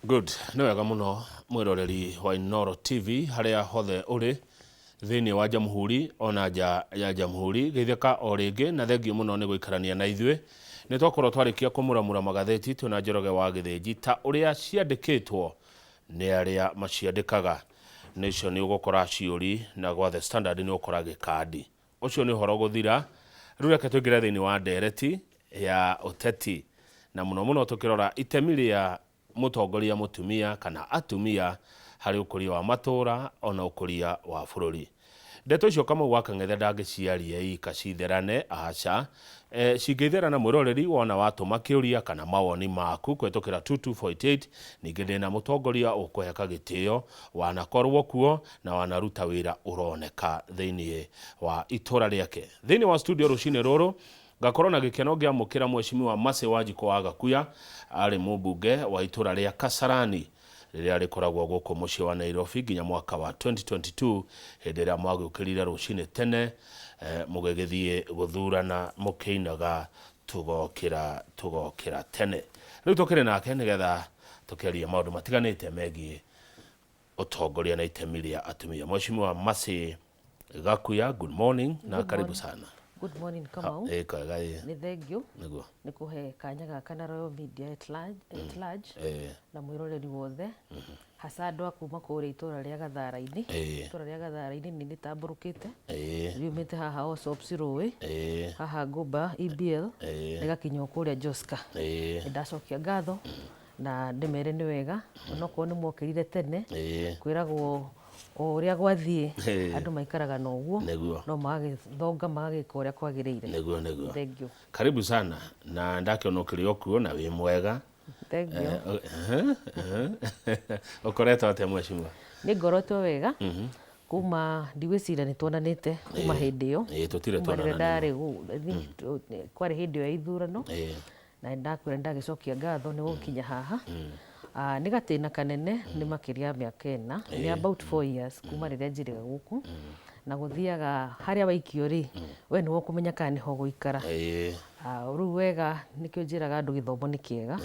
Good. Nĩ wega mũno mwĩroreri wa Inooro TV harĩa hothe ũrĩ thĩinĩ wa Jamhuri ona nja ya Jamhuri. Geithĩka o rĩngĩ na thengiũ mũno nĩ gũikarania na ithuĩ. Nĩ twakorwo twarĩkia kũmuramura magathĩti twĩna Njoroge wa Gĩthĩnji ta ũrĩa ciandĩkĩtwo nĩ arĩa maciandĩkaga. Nation nĩ ũgũkora ciũri na gwa The Standard nĩ ũgũkora gĩkandi. Ũcio nĩ ũhoro gũthira. Rĩu reke tũingĩre thĩinĩ wa ndereti ya ũteti na mũno tũkĩrora itemi rĩa mũtongoria mũtumia kana atumia harĩ ũkũria wa matũra ona ũkũria wa bũrũri. Ndeto icio Kamau wa Kang'ethe ndangĩciaria ika citherane aca. Cingĩitherana mwĩroreri wona watũma kĩũria kana mawoni maku kũhetũkĩra 2248. Ningĩ ndĩna mũtongoria ũkũheka gĩtĩo wanakorwo kuo na wanaruta wĩra ũroneka thĩinĩ wa itũra rĩake. Thĩinĩ wa studio rũcinĩ rũrũ ngakorwo na gĩkeno ngĩamũkĩra Mheshimiwa Mercy Wanjikũ wa Gakuya arĩ mũmbunge wa itũra rĩa Kasarani rĩrĩa rĩkoragwo gũkũ mũciĩ wa Nairobi nginya mwaka wa 2022 hĩndĩ ĩrĩa mwagĩũkĩrire rũcinĩ tene mũgĩgĩthiĩ gũthurana mũkĩinaga tũgokĩra tene. Rĩu tũkĩrĩ nake nĩgetha tũkĩaria maũndũ matiganĩte megiĩ ũtongoria na itemi rĩa atumia. Mheshimiwa Mercy Gakuya, good morning na karibu sana. Good morning Kamau. Kwega Nĩ thengiũ nĩguo nĩ kũhe kanya gaka na Royal Media at large na mwĩroreri wothe hasa andũ a kuma kũrĩa itũra rĩa Gathara-inĩ. Itũra rĩa Gathara-inĩ nĩ rĩtambũrũkĩte riumĩte haha Allsops Rũĩ haha Ngũmba EBL rĩgakinya kũrĩa Joska. Ndacokia ngatho na ndĩmere nĩ wega onokorwo nĩ mwokĩrire tene kwĩragwo o ũrĩa gwathiĩ andũ maikaraga na ũguo no magagĩthonga magagĩka ũrĩa kwagĩrĩire. Nĩguo. Thengiũ. Karibu sana na ndakĩona ũkĩrĩ okuo na wĩ mwega. Thengiũ. Ũkoretwo atĩa Mheshimiwa? Nĩ ngoretwo wega kuma ndigwĩciria nĩ tuonanĩte kuma hĩndĩ ĩyo. Tũtirĩ tuonana. Kwarĩ hĩndĩ ĩyo ya ithurano na ndakwĩra ndagĩcokia ngatho nĩ gũkinya haha. Nĩ gatĩna kanene nĩ makĩria ya mĩaka ĩna nĩ about 4 years kuma rĩrĩa njĩrĩga gũkũ na gũthiaga harĩa waikio rĩ we nĩwe ũkũmenya kana nĩho gũikara. Rĩu wega nĩkĩo njĩraga andũ gĩthomo nĩ kĩega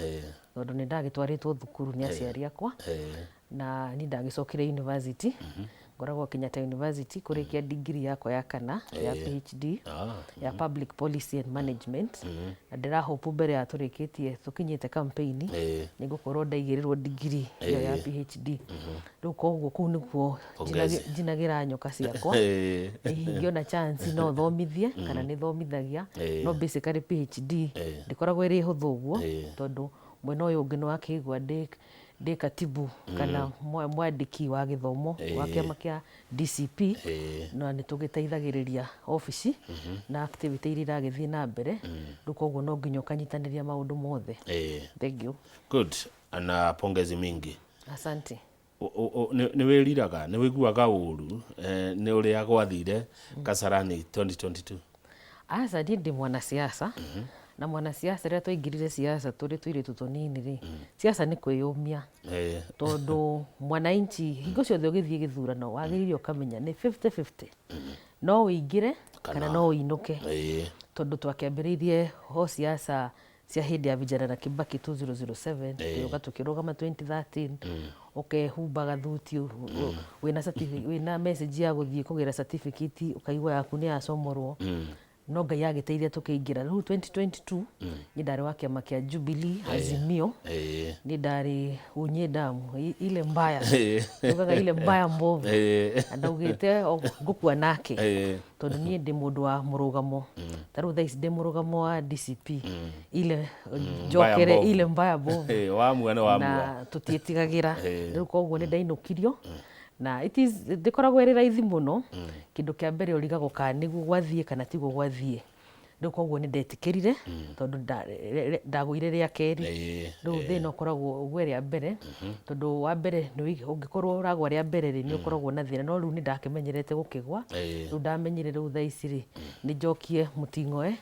tondũ nĩ ndagĩtwarĩtwo thukuru nĩ aciari akwa na nĩ ndagĩcokire university ngoragwo Kenyatta University kũrĩkia degree yakwa ya kana ya PhD ya Public Policy and Management na ndĩrahope mbere ya tũrĩkĩtie tũkinyĩte campaign nĩ ngũkorwo ndaigĩrĩrwo degree ĩyo ya PhD. Rĩu koguo kũu nĩkuo njinagĩra nyoka ciakwa ingĩona chance no thomithie kana nĩ thomithagia no basically PhD ndĩkoragwo ĩrĩ hũthũ ũguo tondũ mwena ũyũ ũngĩ nĩ wakĩigua ndĩ katibu kana mwandĩki wa gĩthomo wa kĩama kĩa DCP na nĩ tũgĩteithagĩrĩria ofici na activity iria iragĩthiĩ na mbere. Rĩu koguo no nginya ũkanyitanĩria maũndũ mothe. Thank you. Good. Ana pongezi mingi. Asante. Nĩ wĩriraga nĩ wĩiguaga ũru nĩ ũrĩa gwathire Kasarani 2022? Aca ndĩ mwanasiasa na mwanasiasa rĩrĩa twaingĩrire siasa tũrĩ tũirĩtu tũnini rĩ siasa nĩ kwĩyũmia tondũ mwananchi hingo ciothe ũgĩthiĩ gĩthurano wagĩrĩire ũkamenya nĩ 50-50 no ũingĩre kana no ũinũke tondũ twakĩambĩrĩirie ho siasa cia hĩndĩ ya vijana na Kibaki 2007 tũgĩũka tũkĩrũgama 2013 ũkehumba gathuti wĩna message ya gũthiĩ kũgĩra certificate ũkaigua yaku nĩ yacomorwo no Ngai agĩteithia tũkĩingĩra. Rĩu 2022 nĩ ndarĩ wa kĩama kĩa Jubilee Azimio nĩ ndarĩ unye damu ile mbaya tugaga ile mbaya mbovu ndaugĩte ngũkua nake tondũ niĩ ndĩ mũndũ wa mũrũgamo tarĩu thaa ici ndĩ mũrũgamo wa DCP ile njokere ile mbaya mbovu na tũtiĩtigagĩra. Rĩu koguo nĩ ndainũkirio na ndĩkoragwo ĩrĩ raithi mũno kĩndũ kĩa mbere ũrigagwo kana nĩguo gwathiĩ kana tiguo gwathiĩ. Rĩu koguo nĩ ndetĩkĩrire tondũ ndagũire rĩa kerĩ. Rĩu thĩna ũkoragwo ũgwe rĩa mbere tondũ wa mbere ũngĩkorwo ũragwa rĩa mbere rĩ nĩ ũkoragwo na thĩna no rĩu nĩ ndakĩmenyerete gũkĩgwa. Rĩu ndamenyire rĩu thaa ici rĩ nĩ njokie mũting'oe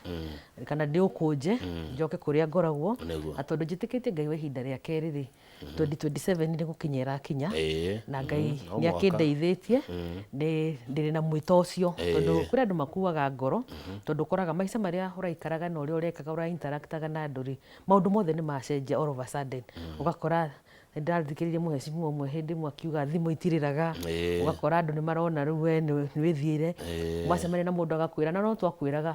kana ndĩũkũnje njoke kũrĩa ngoragwo na tondũ njĩtĩkĩtie Ngai wa ihinda rĩa kerĩ rĩ 2027 nĩ gũkinya ĩrakinya na Ngai nĩ akĩndeithĩtie ndĩrĩ na mwĩto ũcio tondũ kũrĩ andũ makuaga ngoro tondũ ũkoraga maica marĩa ũraikaraga na ũrĩa ũrekaga ũrainteraktaga na andũ rĩ maũndũ mothe nĩ macenjia all of a sudden ũgakora Nĩndathikĩrĩirie mũhecimu ũmwe hĩndĩ ĩmwe akiuga thimũ itirĩraga, ũgakora andũ nĩ marona rĩu we nĩ wĩthiĩre, mwacemania na mũndũ agakwĩra na no twakwĩraga,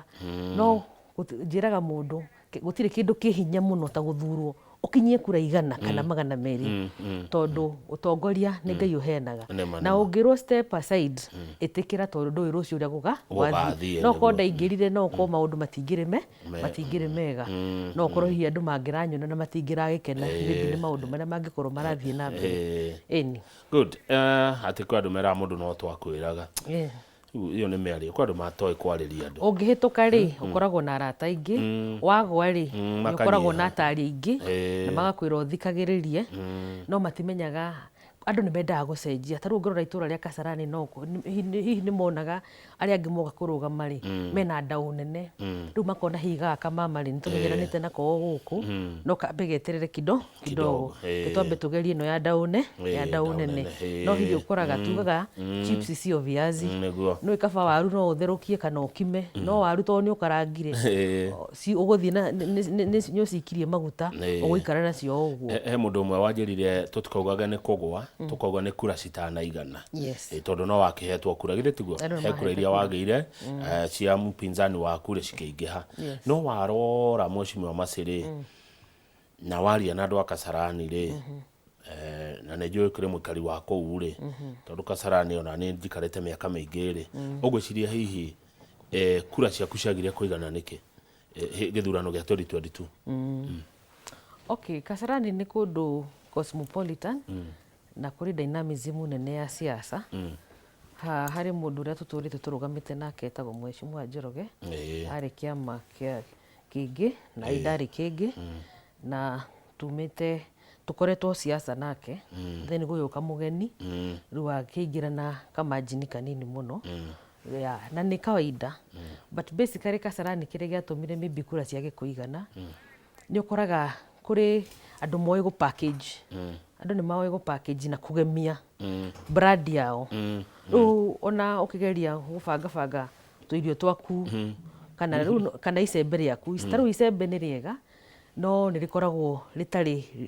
no njĩraga mũndũ gũtirĩ kĩndũ kĩ hinya mũno ta gũthurwo ũkinyie kura 100 kana 200 tondũ ũtongoria nĩ Ngai ũheanaga, na ũngĩrwo step aside ĩtĩkĩra tondũ ndũĩ rũciũ ũrĩa gũgathiĩ, no korwo ndaingĩrire no korwo maũndũ matingĩrĩ mega, no korwo hihi andũ mangĩranyona na matingĩragĩkena rĩngĩ nĩ maũndũ marĩa mangĩkorwo marathiĩ na mbere. Ĩni good. Atĩ kwa andũ meraga mũndũ no twakwĩraga, iyo nĩ mĩario kwa andũ matoĩ kwarĩria andũ. Ũngĩhĩtũka rĩ ũkoragwo na arata aingĩ, wagwa rĩ ũkoragwo na atari aingĩ na magakwĩra ũthikagĩrĩrie, no matimenyaga andũ nĩ mendaga gũcenjia. Ta rĩu ũngĩrora itũra rĩa Kasarani no hihi nĩ monaga arĩa angĩ moka kũrũgama rĩ mena ndaũ nene, rĩu makona hihi gaka mama rĩ nĩtũmenyeranĩte nako gũkũ, no kambe geterere kidogo twambe tugerie ĩno ya ndaũ nene, no hihi ũkoraga tugaga chips cio viazi, no ikaba waru no ũtherũkie kana ũkime, no waru tondũ nĩ ũkarangire ũgũthiĩ nĩ ũcikirie maguta ũgũikara nacio ũguo. He mũndũ ũmwe wanjĩrire tũtikaugaga nĩ kũgũa, tukauga nĩ kura citanaigana, tondũ no wakĩhetwo kura githĩ tiguo, he kura iria wagĩire cia mpinzani waku rĩ cikĩingĩha, no warora Mheshimiwa Masirĩ na waria na andũ a Kasarani rĩ, na nĩ njũĩ kũrĩ mũikari wa kũu rĩ, tondũ Kasarani ona nĩ njikarĩte mĩaka mĩingĩ rĩ, ũgwĩciria hihi kura ciaku ciagire kũigana nĩkĩ gĩthurano gĩa 2022? Okay, Kasarani nĩ kũndũ cosmopolitan na kũrĩ dynamism nene ya siasa. Harĩ mũndũ ũrĩa tũtũrĩte tũrũgamĩte nake etagwo Mheshimiwa Njoroge, arĩ kĩama kĩngĩ na idarĩ kĩngĩ, na tumĩte tukoretwo siasa nake, then gũgĩũka mũgeni rĩu akĩingĩra na kamanjini kanini mũno, na nĩ kawaida, but basically Kasarani kĩrĩa gĩatũmire maybe kura ciage kũigana, nĩ ũkoraga kũrĩ andũ moĩ gũ package, andũ nĩ moĩ gũ package na kũgemia brand yao. Rĩu ona ũkĩgeria gũbangabanga tũirio twaku kana icembe rĩaku, ta rĩu icembe nĩ rĩega no nĩ rĩkoragwo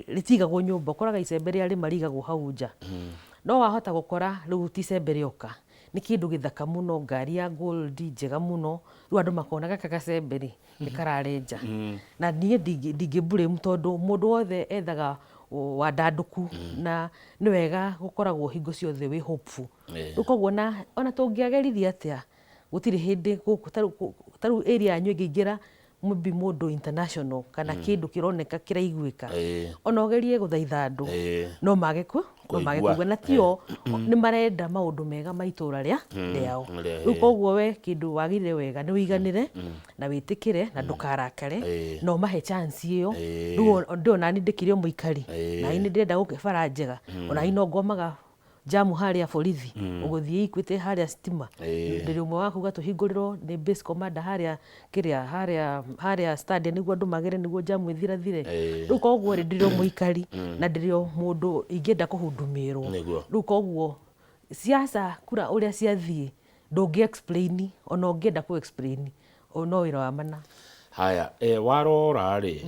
rĩtigagwo nyũmba, ũkoraga icembe rĩa rĩma rĩigagwo hau nja, no wahota gũkora rĩu ti icembe rĩoka nĩ kĩndũ gĩthaka mũno, ngari ya gold njega mũno, rĩu andũ makona gaka gacembe rĩ nĩ kararenja, na niĩ ndingĩ-blame tondũ mũndũ wothe ethaga wandandũku, na nĩ wega gũkoragwo hingo ciothe wĩ hopeful. Rĩu koguo ona tũngĩagerithia atĩa gũtirĩ hĩndĩ gũkũ ta rĩu area yanyu ĩngĩingĩra maybe mũndũ international kana kĩndũ kĩroneka kĩraiguĩka, ona ũgerie gũthaitha andũ no mage kũigua, na tio nĩ marenda maũndũ mega ma itũra rĩao. Rĩu koguo we kĩndũ wagire wega nĩ ũiganĩre na wĩtĩkĩre na ndũkarakare, no mahe chance ĩyo. Rĩu ndĩona nĩ ndĩkĩrĩ mũikari na nĩ ndĩrenda gũkĩbara njega, ona no ngomaga jamu harĩa borithi ũgũthiĩ Equity harĩa stima, ndĩrĩ ũmwe wa kuga tũhingũrĩrwo nĩ base commander harĩa stadium nĩguo andũ magere nĩguo jamu ĩthirathire. Rĩu koguo ndĩrĩ mũikari na ndĩrĩ mũndũ ingĩenda kũhundumĩrwo. Rĩu koguo siasa kura ũrĩa ciathiĩ ndũngĩ explain, ona ũngĩenda kũ explain no wĩra wa mana. Haya, warora rĩ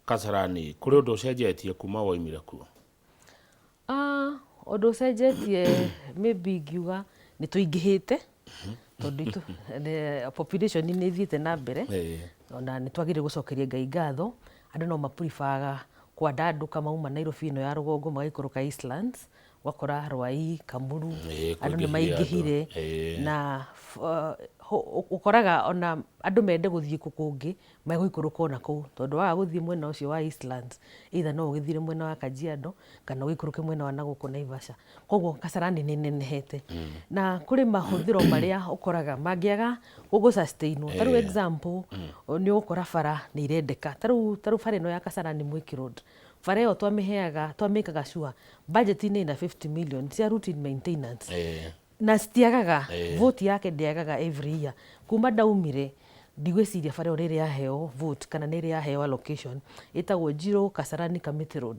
Kasarani kũrĩ ũndũ ũcenjetie kuma woimire kuo? Ũndũ ũcenjetie maybe ngiuga nĩ tũingĩhĩte tondũ population nĩ ithiĩte na mbere, ona nĩ twagĩrĩire gũcokeria Ngai ngatho. Andũ no maprefaga kwandandũka mauma Nairobi ĩno ya rũgongo magĩikũrũka Eastlands, wakora Rwai, Kamuru, andũ nĩ maingĩhire, na ũkoraga ona andũ mende gũthiĩ kũngĩ megũikũrũka ona kũu, tondũ waga gũthiĩ mwena ũcio wa Eastlands either no ũgĩthire mwena wa Kajiado kana ũikũrũke mwena wa nagũkũ Naivasha. Koguo Kasarani nĩ nenehete, na kũrĩ mahũthĩro marĩa ũkoraga mangĩaga gũgũ sustain. Ta rĩu example nĩ ũgũkora bara nĩ irendeka, ta rĩu bara ĩno ya Kasarani Mwiki Road, bara ĩyo twamĩkaga sure budget-inĩ ĩna 50 million cia routine maintenance, na citiagaga, vote yake ndĩagaga every year. Kuma ndaumire ndigwĩciria bara ĩyo rĩrĩ yaheo vote kana nĩ ĩrĩ yaheo allocation ĩtagwo Njiro Kasarani Kamiti Road,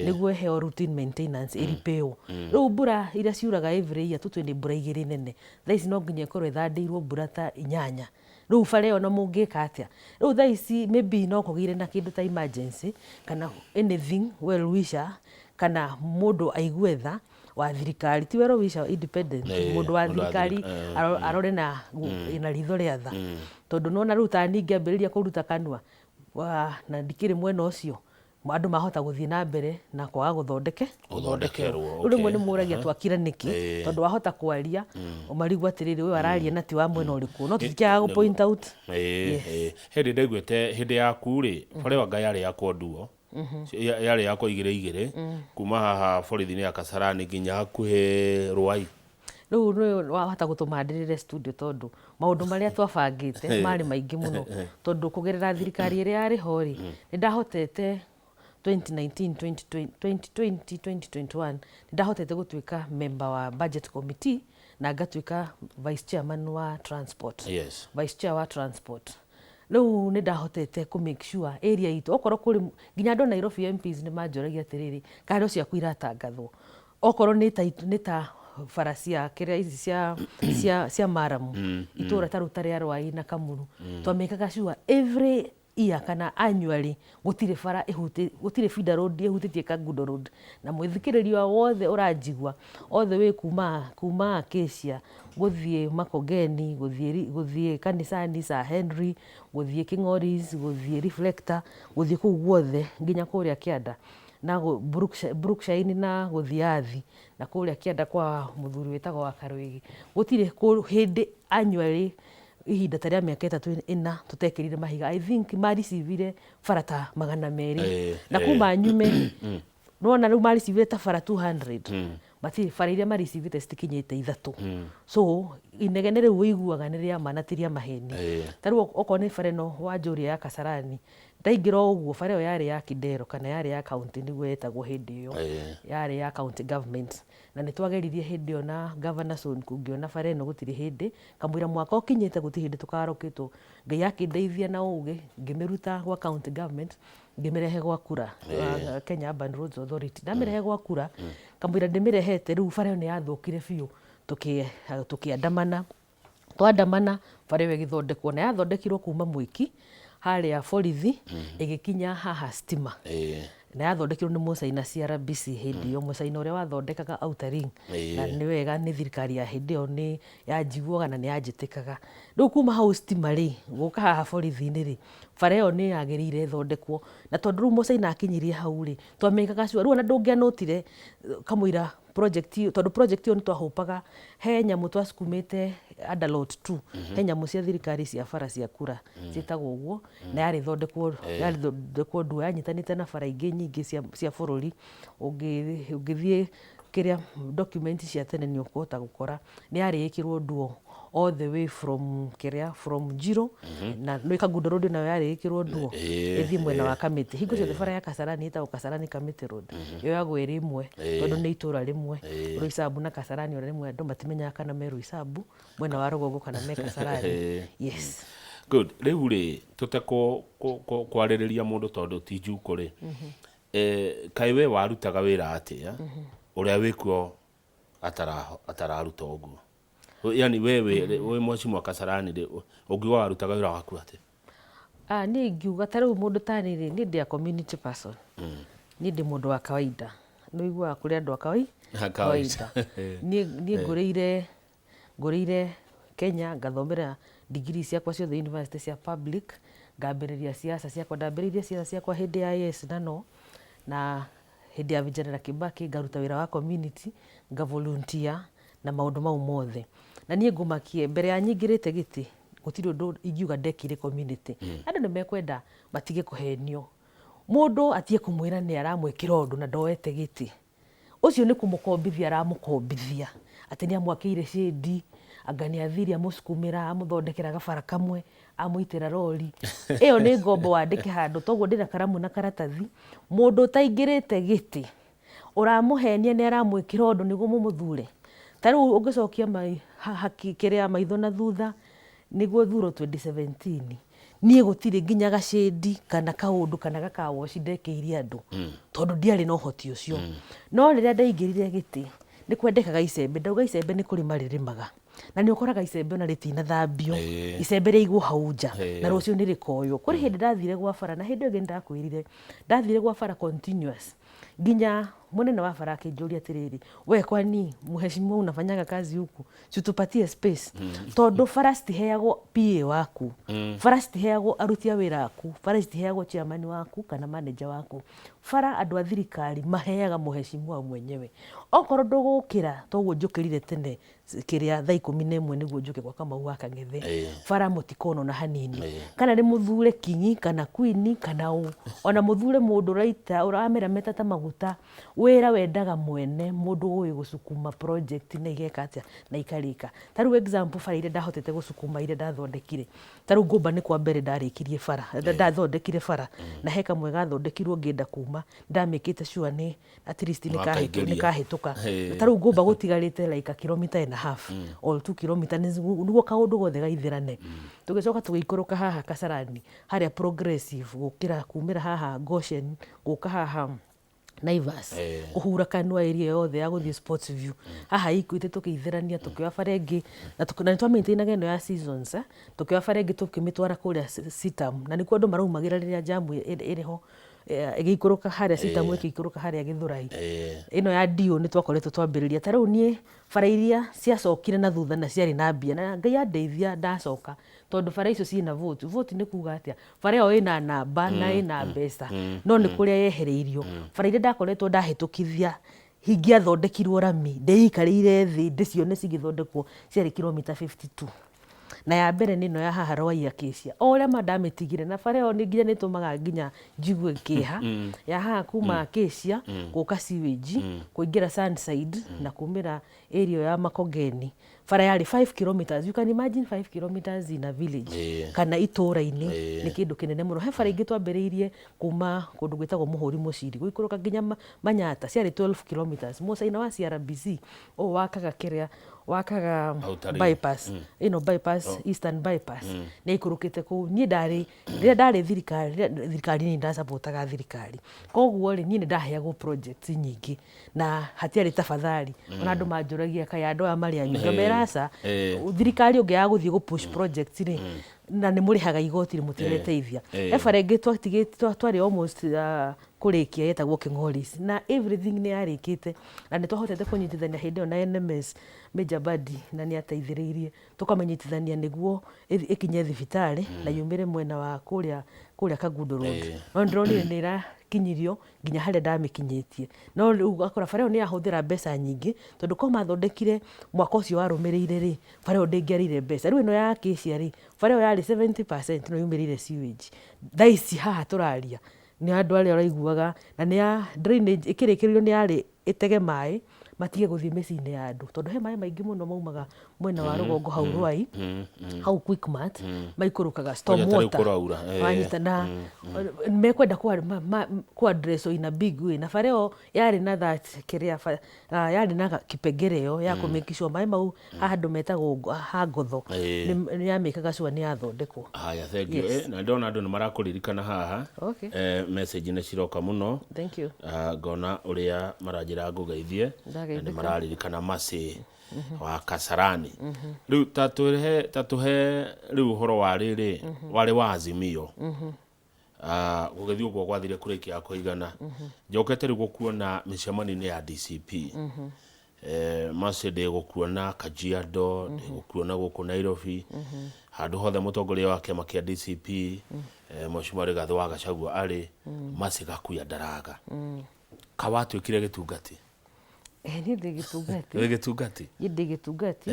nĩguo ĩheo routine maintenance ĩripĩo. Rĩu mbura iria ciuraga every year tũtue nĩ mbura igĩrĩ nene, thaa ici no nginya ĩkorwo ĩthandĩirwo mbura ta 8. riu bara ĩyo no mũngĩka atĩa riu thaa ici maybe no kũgĩire na kĩndũ ta emergency kana anything well wisher kana mũndũ aigue tha wa thirikari ti well wisher independent mũndũ wa thirikari arore na ritho rĩa tha tondũ nona rĩu ta niĩ ngĩambĩrĩria kũruta kanua na ndikĩrĩ mwena ũcio andũ mahota gũthiĩ na mbere na kwaga gũthondekerwo rĩmwe nĩ mũragia twakira nĩkĩ tondũ wahota kwaria ũmarigwo atĩrĩrĩ ũyũ araria na ti wa mwena ũrĩkũ no tũtikĩaga gũ point out hĩndĩ ndaiguĩte hĩndĩ yaku rĩ bara ĩyo anga yarĩ yakwo nduo yarĩ yakwo igĩrĩ kuma haha borithi-inĩ ya Kasarani nginya hakuhĩ Rwai rĩu nĩ wahota gũtũma ndĩrĩre studio tondũ maũndũ marĩa twabangĩte marĩ maingĩ mũno tondũ kũgerera thirikari ĩrĩa yarĩ ho rĩ nĩ ndahotete 2019 2021 ndahotete gũtuĩka member wa budget committee na ngatuĩka vice chairman wa transport vice chair wa transport rĩu nĩ ndahotete ku make sure area itũ okorwo kũrĩ nginya andũ Nairobi MPs nĩ manjoragia atĩrĩrĩ karo ciaku iratangathwo okorwo nĩ ta bara cia kĩrĩa ici cia Maramu itũra ta ruta rĩa Rwai na Kamuru twamekaga sure every year kana annually gũtirĩ bara gũtirĩ feeder road ĩhutĩtie Kangundo road na mwĩthikĩrĩria wothe ũranjigua othe wĩ kuma Acacia gũthiĩ Makongeni gũthiĩ kanisani Sir Henry gũthiĩ King'oris gũthiĩ Reflector gũthiĩ kũu guothe nginya kũrĩa Kĩanda na Brookshine na gũthiĩ Athi na kũrĩa Kĩanda kwa mũthuri wĩtagwo wa Karwĩgi gũtirĩ hĩndĩ annually ihinda ta rĩa mĩaka ĩtatũ ĩna tũtekĩrire mahiga I think maricivire bara ta 200 na kuma nyume nona rĩu maricivire ta bara 200 matirĩ bara iria maricivite citikinyĩte ithatũ so inegene rĩu ũiguaga nĩ rĩa manatiria maheni ta rĩu okorwo nĩ bara ĩno wa Njũria ya Kasarani ndaingĩra ũguo bara ĩyo yarĩ ya Kidero kana yarĩ ya county nĩguo yetagwo hĩndĩ ĩyo yarĩ ya county government na nĩ twageririe hĩndĩ ĩyo na governor Son kũngĩona bara ĩno gũtirĩ hĩndĩ kamũira mwaka ũkinyĩte gũtirĩ hĩndĩ tũkarokĩtwo Ngai akĩndeithia na ũgĩ ngĩmĩruta gwa county government ngĩmĩrehe gwa kura Kenya Urban Roads Authority ndamĩrehe gwa kura kamũira ndĩmĩrehete rĩu bara ĩyo nĩ yathũkire biũ tũkĩandamana twandamana bara ĩyo ĩgĩthondekwo na yathondekirwo kuma Mwiki harĩa borithi ĩgĩkinya haha Stima na yathondekirwo nĩ Mũcaina CRBC hĩndĩ ĩyo Mũcaina ũrĩa wathondekaga Outer Ring na nĩ wega nĩ thirikari ya hĩndĩ ĩyo nĩ yanjiguaga na nĩ yanjĩtĩkaga rĩu kuma hau Stima rĩ gũka haha borithi-inĩ rĩ bara ĩyo nĩ yagĩrĩire ĩthondekwo na tondũ rĩu Mũcaina akinyirie hau rĩ twamĩkaga sure rĩu ona ndũngĩanotire kamũira project tondũ project ĩyo nĩ twahũpaga he nyamũ twacikumĩte Andalot 2 he nyamũ cia thirikari cia bara cia kura ciĩtagwo ũguo na yarĩ thondekwo nduo yanyitanĩte na bara ingĩ nyingĩ cia bũrũri ũngĩthiĩ kĩrĩa document cia tene nĩ ũkũhota gũkora nĩ yarĩ ĩkĩrwo nduo all the way from Njiro na no Kangundo road nayo yarĩ ĩkĩrwo nduo ĩthiĩ mwena wa Kamĩtĩ hingo ciothe bara ya Kasarani ĩtagwo Kasarani Kamĩtĩ road yoyagwo ĩrĩ ĩmwe tondũ nĩ itũra rĩmwe Roysambu na Kasarani ona rĩmwe andũ matimenyaga kana me Roysambu mwena wa rũgongo kana me Kasarani yes good rĩu rĩ kwarĩrĩria mũndũ tondũ ti njukũ rĩ kaĩ we warutaga wĩra atĩa ũrĩa wĩkuo atararuta ũguo yani we mwecimu wa Kasarani rĩ ũngiuga warutaga wĩra waku atĩa niĩ ngiuga ta rĩu mũndũ ta niĩ rĩ niĩ ndĩ a community person niĩ ndĩ mũndũ wa kawaida nĩ ũiguaga kũrĩ andũ a kawaida niĩ ngũrĩire Kenya ngathomera degree ciakwa ciothe university cia public ngambĩrĩria siasa ciakwa ndambĩrĩirie siasa ciakwa hĩndĩ ya yes na hĩndĩ ya Vijana Kibaki ngaruta wĩra wa community ngavolunteer na maũndũ mau mothe na niĩ ngũmakie mbere ya nyingĩrĩte gĩtĩ gũtirĩ ũndũ ingiuga ndekire community andũ nĩ mekwenda matige kũhenio mũndũ atie kũmwĩra nĩ aramwĩkĩra ũndũ na ndoete gĩtĩ ũcio nĩ kũmũkombithia aramũkombithia atĩ nĩ amwakĩire shade anga nĩ athiria mũsukumĩra amũthondekera gabara kamwe amũitĩra rori ĩyo nĩ ngombo wandĩke handũ toguo ndĩna karamu na karatathi mũndũ ũtaingĩrĩte gĩtĩ ũramũhenia nĩ aramwĩkĩra ũndũ nĩguo mũmũthure ta rĩu ũngĩcokia kĩrĩa maitho na thutha nĩguo thuro 2017 niĩ gũtirĩ nginya gacĩndi kana kaũndũ kana gakawoci ndekĩire andũ tondũ ndiarĩ na ũhoti ũcio no rĩrĩa ndaingĩrire gĩtĩ nĩ kwendekaga icembe ndauga icembe nĩ kũrĩma rĩrĩmaga na nĩ ũkoraga icembe ona rĩtinathambio icembe rĩaigwo hau nja na rũciũ nĩ rĩkoywo. Kũrĩ hĩndĩ ndathire gwa bara na hĩndĩ ĩngĩ ndakwĩrire ndathire gwa bara continuous nginya munene wa bara akĩnjũria atĩrĩrĩ, we kwani mheshimiwa unafanyaga kazi huku, situpatie space tondũ bara citiheagwo PA waku, bara citiheagwo aruti a wĩra aku, bara citiheagwo chairman waku kana manager waku, bara andũ a thirikari maheaga mheshimiwa mwenyewe. Okorwo ndũgũkĩra toguo njũkĩrire tene kĩrĩa thaa 11 nĩguo njũke kwa Kamau wa Kang'ethe, bara mũtikono na hanini kana nĩ mũthure kinyi kana queen kana ũ ona mũthure mũndũ raita ũramerameta ta maguta wĩra wendaga mwene mũndũ ũĩ gũcukuma project na igeka atĩa na ikarĩka. Ta rĩu example bara iria ndahotete gũcukuma iria ndathondekire, ta rĩu Ngũmba nĩ kwa mbere ndarĩkirie bara ndathondekire bara na he kamwe gathondekirwo ngĩenda kuma ndamĩkĩte sure nĩ at least nĩkahĩtũka. Ta rĩu Ngũmba gũtigarĩte like a kilometer and a half or 2 kilometer nĩguo kaũndũ gothe gaithĩrane. Tũgĩcoka tũgĩikũrũka haha Kasarani harĩa progressive gũkĩra kumĩra haha Goshen gũka haha Naivas kũhura kanua area yothe ya gũthiĩ Sports View haha ikuĩte tũkĩithĩrania tũkĩoya bara ĩngĩ na nĩtwamaintainaga ĩno ya seasons tũkĩoya bara ĩngĩ tũkĩmĩtwara kũrĩa Sitam na nĩkuo andũ maraumagĩra rĩrĩa jamu ĩrĩho ĩgĩikũrũka harĩa Sitam ĩgĩikũrũka harĩa Gĩthũrai. Ĩno ya Dio nĩ twakoretwo twambĩrĩria. Ta rĩu niĩ bara iria ciacokire na thutha na ciarĩ na mbia na Ngai andeithia ndacoka tondũ bara icio ciĩna vote. Vote nĩ kuga atĩa bara ĩyo ĩna namba na ĩna mbeca no nĩ kũrĩa yehereirio. Bara iria ndakoretwo ndahĩtũkithia ingĩathondekirwo rami ndĩikarĩire thĩ ndĩcione cigĩthondekwo ciarĩ kilomita 52 na ya mbere nĩ ĩno ya haha Rwai Acacia o ũrĩa mandamĩtigire na bara ĩyo nginya nĩtũmaga nginya njigue kĩeha ya haha kuma Acacia gũka sewage kũingĩra Sunside na kumĩra area ya Makongeni. Bara yarĩ 5 kilometers. You can imagine 5 kilometers in a village kana itũra-inĩ nĩ kĩndũ kĩnene mũno. He bara ingĩ twambĩrĩirie kuma kũndũ gwĩtagwo Mũhũri Mũciri gũikũrũka nginya Manyata ciarĩ 12 kilometers. Mũcaina wa CRBC o wakaga bypass ĩno bypass Eastern bypass nĩ ikũrũkĩte kũu. Niĩ rĩrĩa ndarĩ thirikari nĩ ndasapotaga thirikari koguo rĩ niĩ nĩ ndaheagwo projects nyingĩ na hatiarĩ tafadhali ona andũ manjũragia kaĩ andũ aya marĩ anyu ngameraca thirikari ũngĩaga gũthiĩ push projects rĩ na nĩ mũrĩhaga igoti rĩ mũtireteithia. He bara ĩngĩ twarĩ almost kũrĩkia yetagwo King'oris na everything nĩ yarĩkĩte na nĩ twahotete kũnyitithania hĩndĩ ĩyo na NMS Major Badi na nĩ ateithĩrĩirie tũkamanyitithania nĩguo ĩkinye thibitarĩ na yumĩre mwena wa kũrĩa Kagundo Road. No ndĩronire nĩ ĩrakinyirio nginya harĩa ndamĩkinyĩtie no rĩu ũgakora bara ĩyo nĩ yahũthĩra mbeca nyingĩ tondũ ko mathondekire mwaka ũcio warũmĩrĩire rĩ bara ĩyo ndĩngĩarire mbeca. Rĩu ĩno ya Acacia rĩ bara ĩyo yarĩ 70% no yumĩrire sewage. Thaa ici haha tũraria nĩ andũ arĩa ũraiguaga na nĩ ya drainage ĩkĩrĩkĩrĩrio nĩ yarĩ ĩtege maĩ matige gũthiĩ mĩciĩ-inĩ ya andũ tondũ he maĩ maingĩ mũno maumaga mwena wa rũgongo hau Rwai hau Quickmart maikũrũkaga storm water wanyitana mekwenda ku address in a big way na bara ĩyo yarĩ na that kĩrĩa yarĩ na kĩpengereo ya kũmake sure maĩ mau haha andũ metagwo ha Ngotho nĩ yamĩkaga sure nĩ yathondekwo. Haya, thank you. Na ndona andũ nĩ marakũririkana haha message nĩ ciroka mũno. Thank you. Ngona ũrĩa maranjĩra ngũgeithie nĩ mararirikana Mercy wa Kasarani. Rĩu tatuhe rĩu ũhoro wa rĩrĩ warĩ wa Azimio gũgĩthiĩ ũguo gwathire kũrĩkia kũigana njokete rĩu gũkuona mĩcemanio-inĩ ya DCP Mercy ndĩgũkuona Kajiado ndĩgũkuona gũkũ Nairobi handũ hothe mũtongoria wa kĩama kĩa DCP Mheshimiwa Rigathĩ wa Gachagua arĩ Mercy gakuya ndaraga kawatuĩkire gĩtungati. Niĩ ndĩ gĩtungati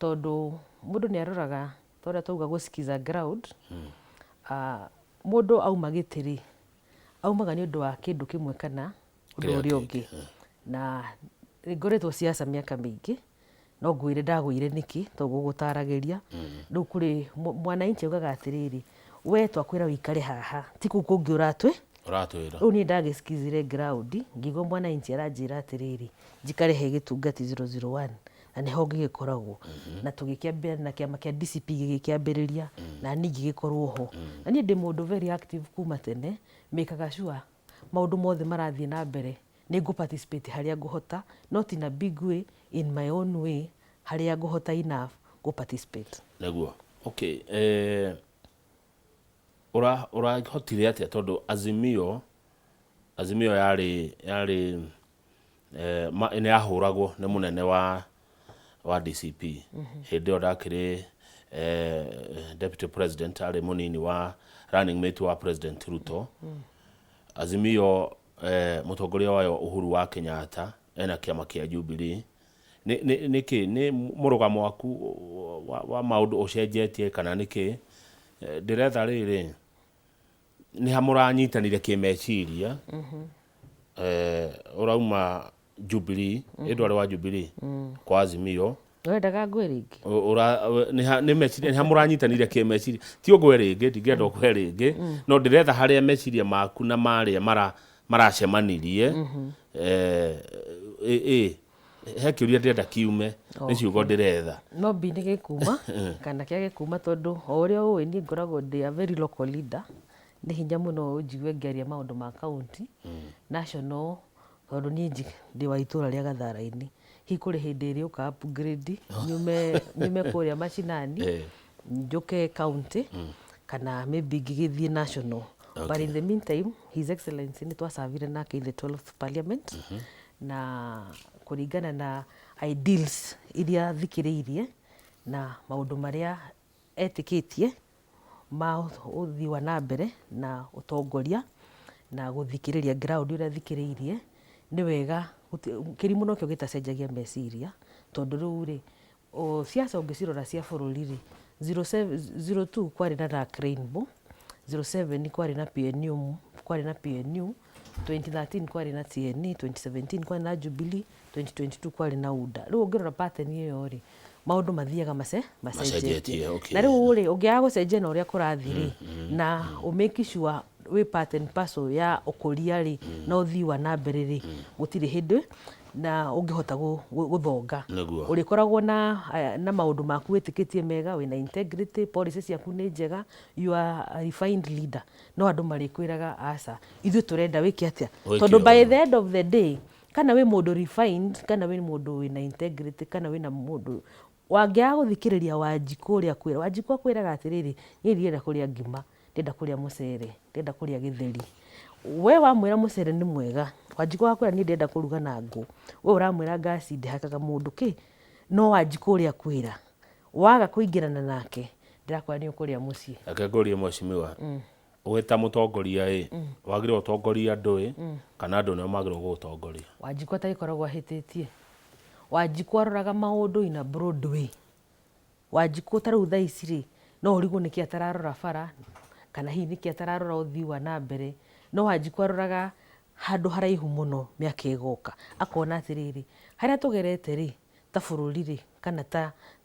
tondũ mũndũ nĩ aroraga torĩa tauga gũsikiza ground. Mũndũ auma gĩtĩrĩ aumaga nĩ ũndũ wa kĩndũ kĩmwe kana ũndũ ũrĩa ũngĩ na ngoretwo siasa mĩaka mĩingĩ no ngwĩre ndagũire nĩkĩ tondũ gũtaragĩria rĩu kũrĩ mwananchi augaga atĩrĩrĩ we twakwĩra wĩikare haha ti kũu kũngĩ ũratwĩra. Rĩu niĩ ndagĩsikizire ground ngĩigua mwananchi aranjĩra atĩrĩrĩ njikare he gĩtungati 001 na nĩho ngĩgĩkoragwo na tũgĩkĩambĩrĩria na kĩama kĩa DCP gĩgĩkĩambĩrĩria na niĩ ngĩgĩkorwo ho na niĩ ndĩ mũndũ very active kuma tene mĩkaga sure maũndũ mothe marathiĩ na mbere nĩ ngũ participate harĩa ngũhota not in a big way in my own way haria nguhota enough go participate. Naguo. Okay. Hotire atia tondu Azimio yari ni yahuragwo ni munene wa DCP hindi yo ndakiri deputy president ari munini wa running mate wa president Ruto. Azimio mutongoria wayo Uhuru wa Kenyatta ena kiama kia Jubilee ni murugamo waku wa maundu ucenjetie kana niki ndiretha riri ni hamuranyitanire kimeciria urauma Jubilee edware wa Jubilee kwa Azimio wendaga ngwe ringi ni meciria ni hamuranyitanire kimeciria ti ogwe ringi ndingenda ogwe ringi no ndiretha haria meciria maku na maria maracemanirie he kiuria ndenda kiume ni ciugo ndiretha no mbine gikuma kana kia gikuma tondu o uria uwi ni ngoragwo ndi a very local leader ni hinya muno unjigue ngeria maundu ma county national tondu ni ndi wa itura ria Gathara-ini hi kuri hindi iri uka upgrade nyume kuria mashinani njuke county kana maybe ngigithie national. But in the meantime His Excellency ni twasavire nake in the 12th parliament na kuringana na ideals iria thikiriirie na maundu maria etikitie ma uthi wa na mbere na utongoria na guthikiriria ground uria thikiriirie ni wega kirimu no kio gitacenjagia meciria tondu riu ri siasa ungicirora cia bururi ri 02 kwari na Dark Rainbow, 07 kwari na PNU, 2013 kwari na TNA, 2017 kwari na Jubilee, 2022 kwari na UDA. Riu ungirora pattern iyo ri maundu mathiaga macenjetie. Na riu ri ungiaga gucenjia na uria kurathiri na umake sure we pattern person ya ukuria ri na uthi wa na mbere ri gutiri hindi na ungihota guthonga urikoragwo na maundu maku witikitie mega wina integrity, policy ciaku ni njega, you are a refined leader, no andu marikwiraga asa ithu turenda wiki atia tondu by the end of the day kana we mundu refined kana we mundu wina integrity kana wina mundu wangia guthikiriria Wanjiku uria kwira Wanjiku akwiraga atiriri ni ndienda kuria ngima, ndienda kuria mucere, ndienda kuria githeri, we wamwira mucere ni mwega Wanjiku akwira ni ndienda kuruga na ngũ, we uramwira gasi ndihakaga mundu ki no Wanjiku uria kwira waga kuingirana nake ndirakwa ni ukuria mucii akegoria mweshimiwa weta mutongoria wagire utongoria andu kana andu no magire gutongoria. Wanjiku ataikoragwo ahititie, Wanjiku aroraga maundu ina Broadway. Wanjiku taru thaa ici ri no urigo niki atararora bara kana hi niki atararora uthi wa na mbere, no Wanjiku aroraga handu haraihu muno miaka igoka akona atiriri haria tugerete ri ta bururi ri kana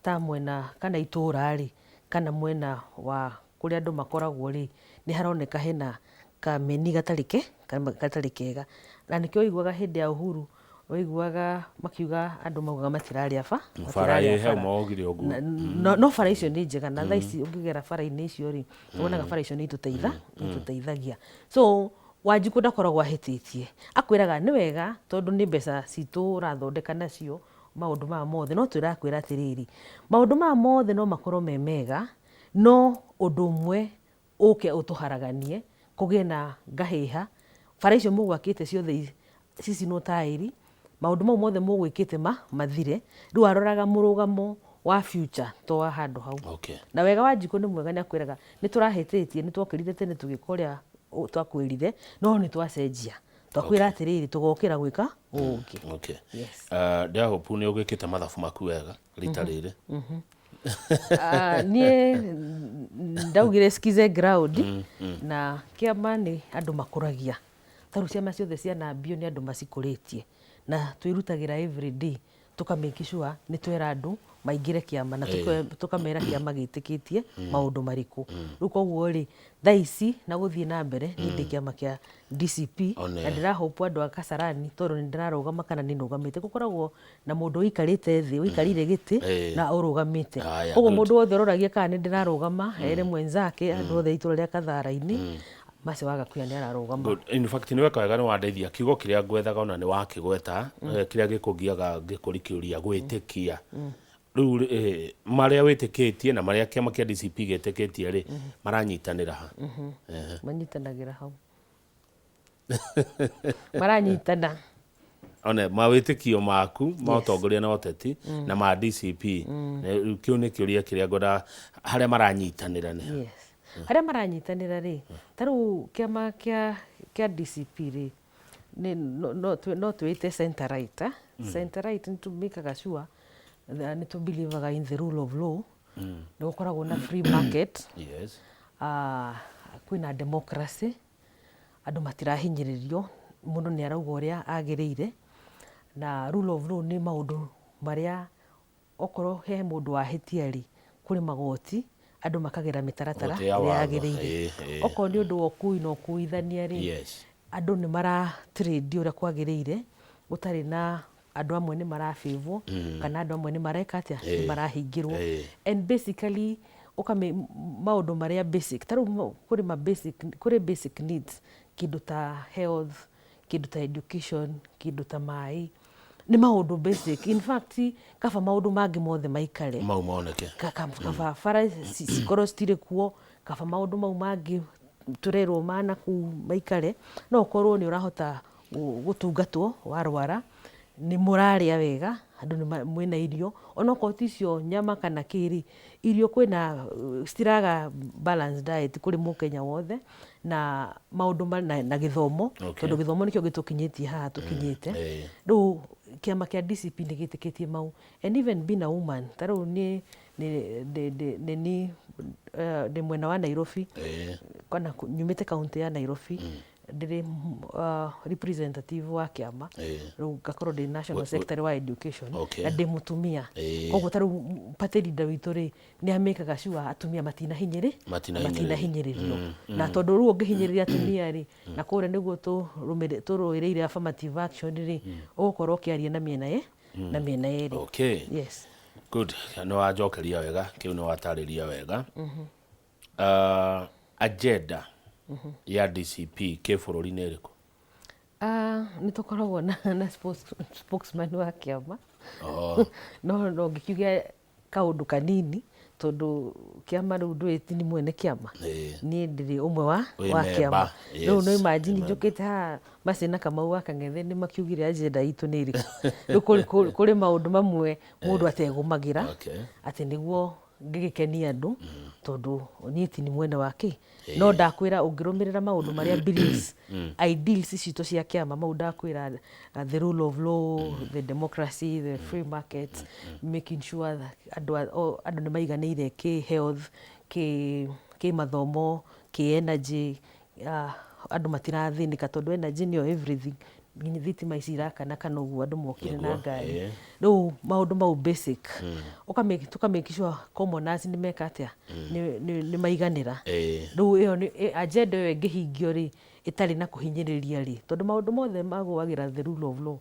ta mwena kana itura ri kana mwena wa kuria andu makoragwo ri ni haroneka hena kameni gatarĩ kega na nikio iguaga hindi ya Uhuru waiguaga makiuga andu maugaga matiraria no bara icio ni njega na thaa ici ungigera bara-ini icio ri wonaga bara icio ni ituteithagia. So Wanjiku ndakoragwo ahititie, akwiraga ni wega tondu ni mbeca citu urathondeka nacio maundu ma mothe, no twirakwira atiriri maundu ma mothe no makorwo me mega no undu umwe uke utuharaganie kugie na ngahiha bara icio mugwakite ciothe cicinwo tairi maundu mau mothe mugwikite mathire riu aroraga murugamo wa future to wa handu hau. Na wega Wanjiku ni mwega ni akwiraga ni turahititie ni twokirite tene tugikoria twakwirire no ni twacenjia twakwira atiriri tugokira gwika ungi. Ndia hope ni ugikite mathabu maku wega rita riri nie ndaugire skize ground na kiama ni andu makuragia taru ciama ciothe ciana mbio ni andu macikuritie na twirutagira every day tukamake sure ni twera andu maingire kiama na tukamera kiama gitikitie maundu mariku riu koguo ri thaa ici na guthie na mbere ni ndi kiama kia DCP na ndirahope andu a Kasarani tondu ni ndirarugama kana ni nugamite gukoragwo na mundu wikarite thi wikarire giti na urugamite koguo mundu wothe uroragia kana ni ndirarugama ere mwenzake andu othe itura ria Kathara-ini mase waga kuya ni ararugama. In fact ni weka wega ni wandeithia kiugo kiria gwethaga ona ni wakigweta kiria gikugiaga ngikurikiuria gwitikia riu maria witikitie na maria kiama kia DCP getikitie ri maranyitanira ha manyitanagira hau maranyitana one mawitikio maku ma utongoria na uteti na ma DCP kiu ni kiuria kiria ngoda haria maranyitanira ni yes haria maranyitanira ri taru kiama kia DCP ri no twite center right center right ni tumikaga sure ni to believe in the rule of law ni gukoragwo na free market yes kwina democracy andu matirahinyiririo mundu ni arauga uria agirire na rule of law ni maundu maria okoro he mundu wahitia ri kuri magoti andu makagira mitaratara iria agirire okoro ni undu okui no kuithania ri andu ni mara trade uria kwagirire utari na andu amwe ni marafivwo kana andu amwe ni mareka atia ni marahingirwo and basically maundu maria basic taru kuri basic needs kindu ta health kindu ta education kindu ta mai ni maundu basic in fact kaba maundu mangi mothe maikare mau moneke kaba fara cikorwo citire kuo kaba maundu mau mangi turerwo mana ku maikare no korwo ni urahota gutungatwo warwara ni muraria wega andu ni mwina irio ona ko ticio nyama kana kiri irio kwina stiraga balanced diet kuri mukenya wothe na maundu na githomo tondu githomo nikyo gitukinyitie haha tukinyite riu kiama kia DCP ni gitikitie mau and even being a woman taru ni mwena wa Nairobi kana nyumite kaunti ya Nairobi ndiri representative wa kiama riu ngakorwo ndi national secretary wa education na ndi mutumia koguo taru party leader witu ri ni amekaga sure atumia matinahinyiririo na tondu riu ungihinyiriria atumia ri na kore niguo turuireire affirmative action ri ugukorwo kiaria na miena yeri yes good no wajokeria wega kiu no watariria wega agenda ya DCP ke bururi-ini iriku ni tukoragwo na spokesman wa kiama no ngikiuga kaundu kanini tondu kiama riu ndwiti ni mwene kiama ni ndiri umwe wa kiama riu no imagine njukite ha Macina Kamau wa Kang'ethe ni makiugire agenda itu ni iriku riu kuri maundu mamwe mundu ategumagira ati niguo ngigikenia andu tondu nyiti ni mwene wake no ndakwira ungirumirira maundu maria beliefs ideals citu cia kiama mau ndakwira the rule of law the democracy the free market making sure that andu ni maiganire ki health ki mathomo ki energy andu matirathinika tondu energy nio everything thitima ici irakana kana uguo andu mokire na ngari riu maundu mau basic tukamake sure commoners ni meka atia ni maiganira riu iyo ni agenda iyo ingihingio ri itari na kuhinyiriria ri tondu maundu mothe maguagira the rule of law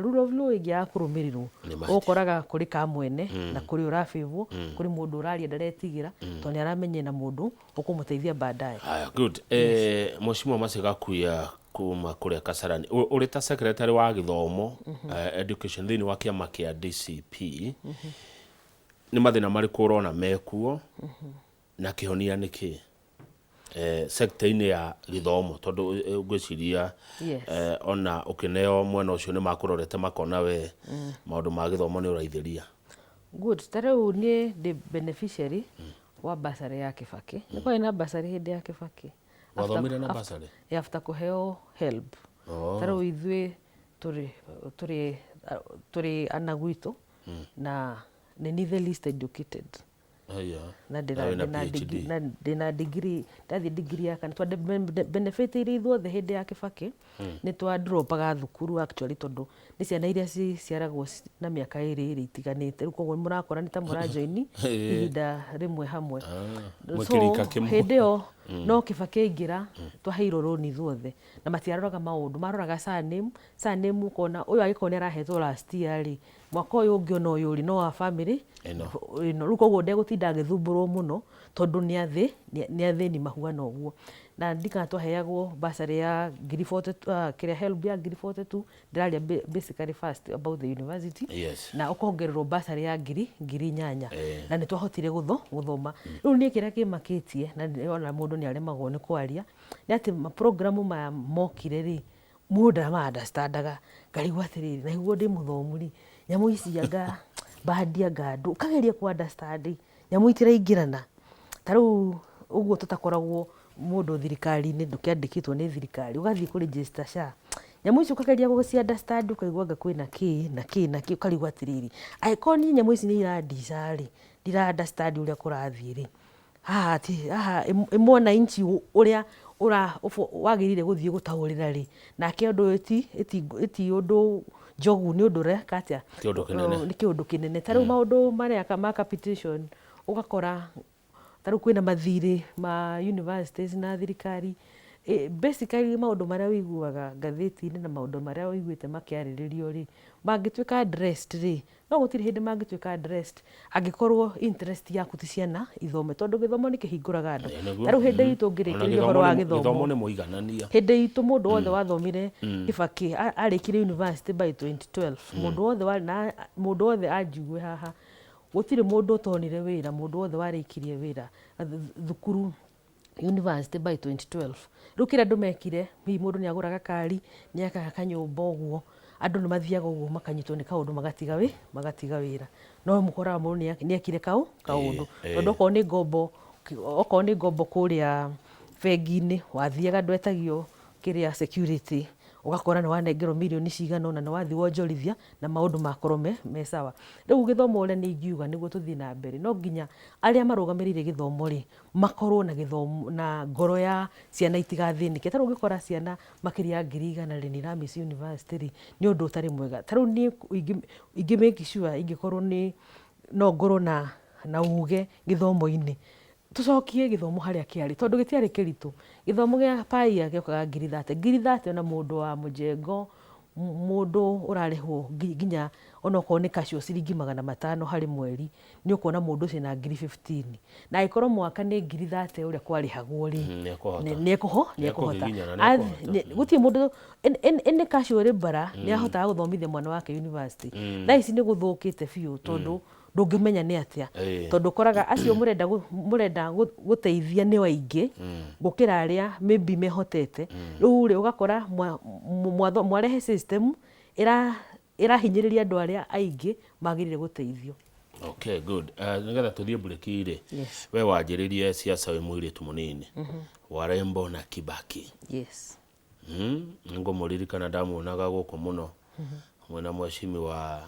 rule of law ingia kurumirirwo ukoraga kuri ka mwene na kuri urafivwo kuri mundu uraria ndaretigira tondu aramenye na mundu ukumuteithia baadaye good Mheshimiwa Masiga kuya kuma kuria Kasarani uri ta secretary wa githomo education thini wa kiama kia DCP ni mathina mariku urona mekuo na kihonia niki sector-ini ya githomo tondu ngwiciria ona ukineo mwena ucio ni makurorete makona we maundu ma githomo ni uraithiria good tarau ni the beneficiary wa basari ya Kibaki ni kwa ina basari hindi ya Kibaki wathomire na basari after kuheo help tarau ithwe turi anagwito na ni the least educated na dina degree ndathi degree ya kana twa benefit iri ithuothe hindi ya Kibaki ni twa dropaga thukuru actually tondu ni ciana iria ciaragwo na miaka iri itiganite riu koguo murakora ni ta murajoini ihinda rimwe hamwe hindi yo no Kibaki ingira twaheirwo roni ithuothe na matiaroraga maundu maroraga surname ukona uyu agikona arahetwo last year ri mwaka uyu ungi ona uyu ri no wa family ino riu koguo ndegutinda ngithumburwo muno tondu ni athini mahuana uguo na ndika twaheagwo bursary ya ngiri 42 kiria HELB ya ngiri 42 ndiraria basically first about the university na ukongererwo bursary ya ngiri 8 na ni twahotire guthoma riu nie kiria kimakitie na ona mundu ni aremagwo ni kwaria ni ati program ma mokire ri mundu ma understandaga ngarigwa atiriri na iguo ndi muthomu ri nyamu ici anga bahadia ngandu ukageria ku understand nyamu itiraingirana taru uguo tutakoragwo mundu thirikari-ini ndukiandikitwo ni thirikari ugathii ku register SHA nyamu ici ukageria guci understand ukaigua anga kwina ki ukarigwa atiriri aikoni nyamu ici ni irandica ri ndira understand uria kurathii ri haha imwana inchi uria wagirire guthii gutahurira ri nake undu eti undu jogu ni undu reka atia ni kiundu kinene taru maundu maria kama capitation ugakora taru kwina mathiri ma universities na thirikari basically maundu maria wiguaga ngatheti-ini na maundu maria wiguite makiariririo ri mangituika addressed ri no gutiri hindi mangituika addressed angikorwo interest yaku ti ciana ithome tondu githomo ni kihinguraga andu taru hindi itu ngirikiria horo wa githomo ni muiganania hindi itu mundu wothe wathomire Kibaki arikire university by 2012 mundu wothe anjigwe haha gutiri mundu utonire wira mundu wothe warikirie wira thukuru university by 2012 rukira andu mekire hi mundu ni aguraga kari ni akaga kanyumba uguo andu ni mathiaga uguo makanyitwo ni kaundu magatiga wira no mukora mundu ni ekire kaundu tondu oko ni ngombo kuria bengi-ini wathiaga ndwetagio kiria security ugakora ni wanengerwo milioni cigana ona ni wathi wonjorithia na maundu makorwo me sawa riu githomo uria ni ingiuga niguo tuthii na mbere no nginya aria marugamirire githomo ri makorwo na githomo na ngoro ya ciana itigathinike taru ngikora ciana makiria ngiri 100 ri ni Ramis University ri ni undu utari mwega taru ni ingi make sure ingikorwo ni no ngoro na uge githomo-ini tucokie githomo haria kiari tondu gitiari kiritu githomo gia paia giokaga ngiri 30 ona mundu wa mujengo mundu urarihwo nginya onoko ni kacio ciringi 500 hari mweri ni ukuona mundu ucio na ngiri 15 na ikorwo mwaka ni ngiri 30 uria kwarihagwo ri ni ekuhota gutie mundu ene kacio ri bara ni ahotaga guthomithia mwana wake university na ici ni guthukite biu tondu ndungimenya ni atia tondu koraga acio murenda guteithia ni waingi gukira aria maybe mehotete riu ri ugakora mwarehe system irahinyiriria andu aria aingi magirire guteithio. Okay, good. Nigetha tuthie break-iri we wanjiririe siasa wi mwiritu munini Warembo na Kibaki. Yes. Ngumuririkana ndamuonaga guku muno mwena mweshimi wa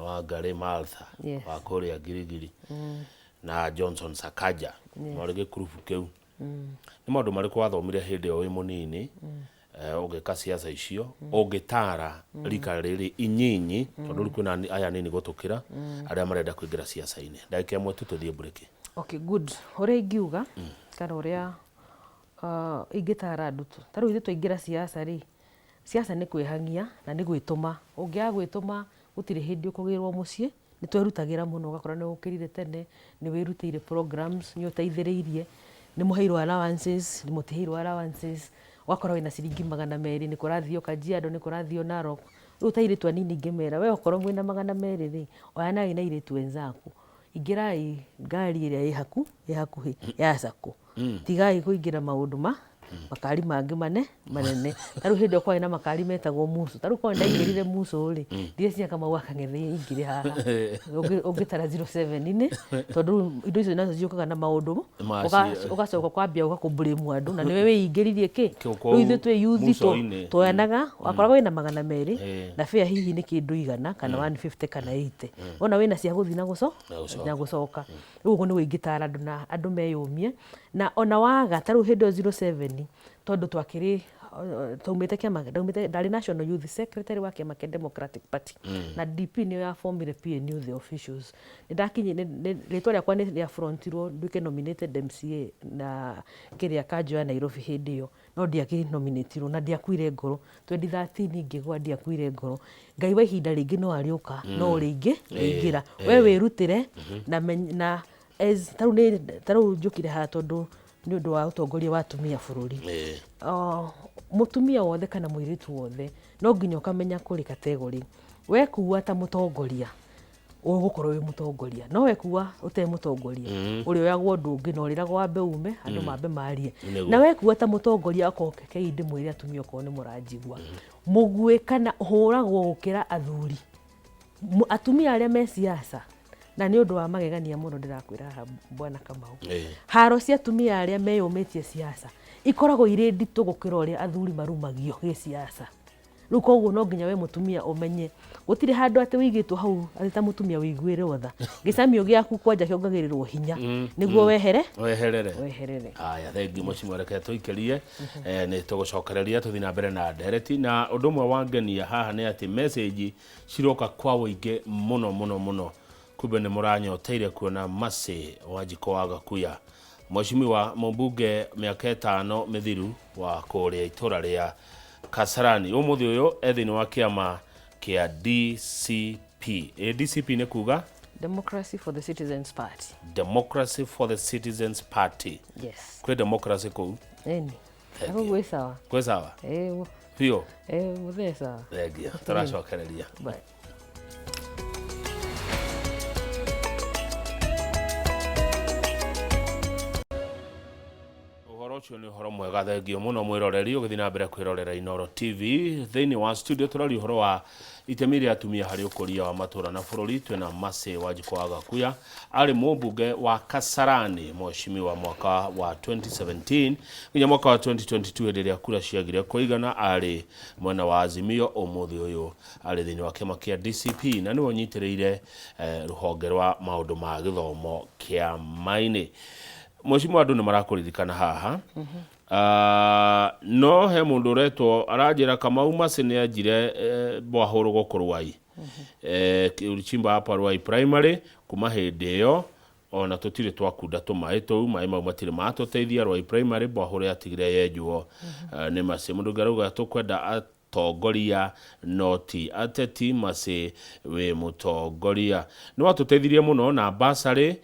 Wangari Martha wa kuria Girigiri na Johnson Sakaja wari gikurubu kiu ni maundu mariku wathomire hindi o wi munini ugika siasa icio ugitara rika riri inyinyi tondu rikuna aya nini gutukira aria marenda kuingira siasa-ini ndagika imwe tuthie break. Okay, good. Uria ingiuga kana uria ingitara andu taru ithu twaingira siasa ri siasa ni kwihangia na ni gwituma ungia gwituma utire hindi ukugirwo mucii ni twerutagira muno ugakora ni ukirire tene ni wirutire programs ni uteithiriirie ni muheirwo allowances ni mutiheirwo allowances wakora wina ciringi 200 ni kurathio Kajiado ni kurathio Narok utairitwa nini ngimera we okorwo mwina 200 ri oyana ina iritu wenzaku ingirai ngari iria i hakuhi ya sako tigai kuingira maundu makari mangi manene taru hindi kwa ina makari metagwo muso taru kwa ndaingirire muso ri ndire cia kama wakangethe ingire haha ugitara 07 ine tondu indo icio nacio ciukaga na maundu ugacoka kwambia ugakublame andu na niwe wiingiririe ki riu ithu twi youth toyanaga wakoragwo wina 200 na fare hihi ni kindu igana kana 150 kana 80 ona wina cia guthi na gucoka riu uguo ni wingitara andu na andu meyumie na ona waga taru hindi 07 tondu twakiri taumite kiama ndari National Youth Secretary wa kiama kia Democratic Party na DP ni ya formire PNU the officials ndakinye ritwa riakwa ni ya frontirwo nduke nominated MCA na kiria kanjo ya Nairobi hindi iyo no ndiaki nominatirwo na ndiakuire ngoro 2013 ngigwa ndiakuire ngoro ngai wa ihinda ringi no ariuka no ringi ingira we wirutire na as taru njukire ha tondu ni undu wa utongoria wa atumia bururi mutumia wothe kana muiritu wothe no nginya ukamenya kuri kategori we kuwa ta mutongoria ugukorwo wi mutongoria no we kuwa ute mutongoria uri oyagwo ndungi no riragwo wambe ume andu mambe marie na we kuwa ta mutongoria okokeke indi mwiri atumia ko ni muranjigwa mugwe kana huragwo gukira athuri atumia aria me siasa na ni undu wa magegania muno ndirakwira bwana Kamau haro cia atumia aria meyumitie siasa ikoragwo iri nditu gukira uria athuri marumagio gi siasa riu koguo no nginya we mutumia umenye gutire handu ati wigitwo hau ati ta mutumia wiguire wotha gicamio giaku kwanja kiongagirirwo hinya niguo weherere aya thengi mucimo reke tuikerie ni tugucokereria tuthi na mbere na ndereti na undu mwe wangenia haha ni ati message ciroka kwa wingi muno kumbe ni muranyoteire kuona Mercy Wanjiko wa Gakuya Mheshimiwa Mbunge miaka 5 mithiru wa kuria itura ria Kasarani umuthi uyu ethini wa kiama kia DCP DCP ni kuga Democracy for the Citizens Party. Democracy for the Citizens Party. Yes. Kwe democracy ku eni ako gwe sawa kwe sawa pio muthe sawa thegia turacokereria bye. Ucio ni horo mwega thengio muno mwiroreri ugithi na mbere kwirorera Inooro TV thini wa studio turari horo wa itemi ria atumia hari ukuria wa matura na bururi twina Mercy Wanjiko wa Gakuya ari mumbunge wa Kasarani Mheshimiwa mwaka wa 2017 nginya mwaka wa 2022 riria kura ciagire kuigana ari mwena wa Azimio umuthi uyu ari thini wa kiama kia DCP na ni wonyitireire ruhonge rwa maundu ma githomo kia maini Mheshimiwa andu ni marakuririkana haha no he mundu retwo arajira Kamau Mercy ni ajire bwahuru gokurwai Ulichimba hapa Rwai Primary kuma hindi yo ona tutire twakunda tumai tu mai mau matire matuteithia Rwai Primary bwahuru yatigire yenjuo ni Mercy mundu garuga tukwenda tongoria noti ateti Mercy we mutongoria no watuteithirie muno na basari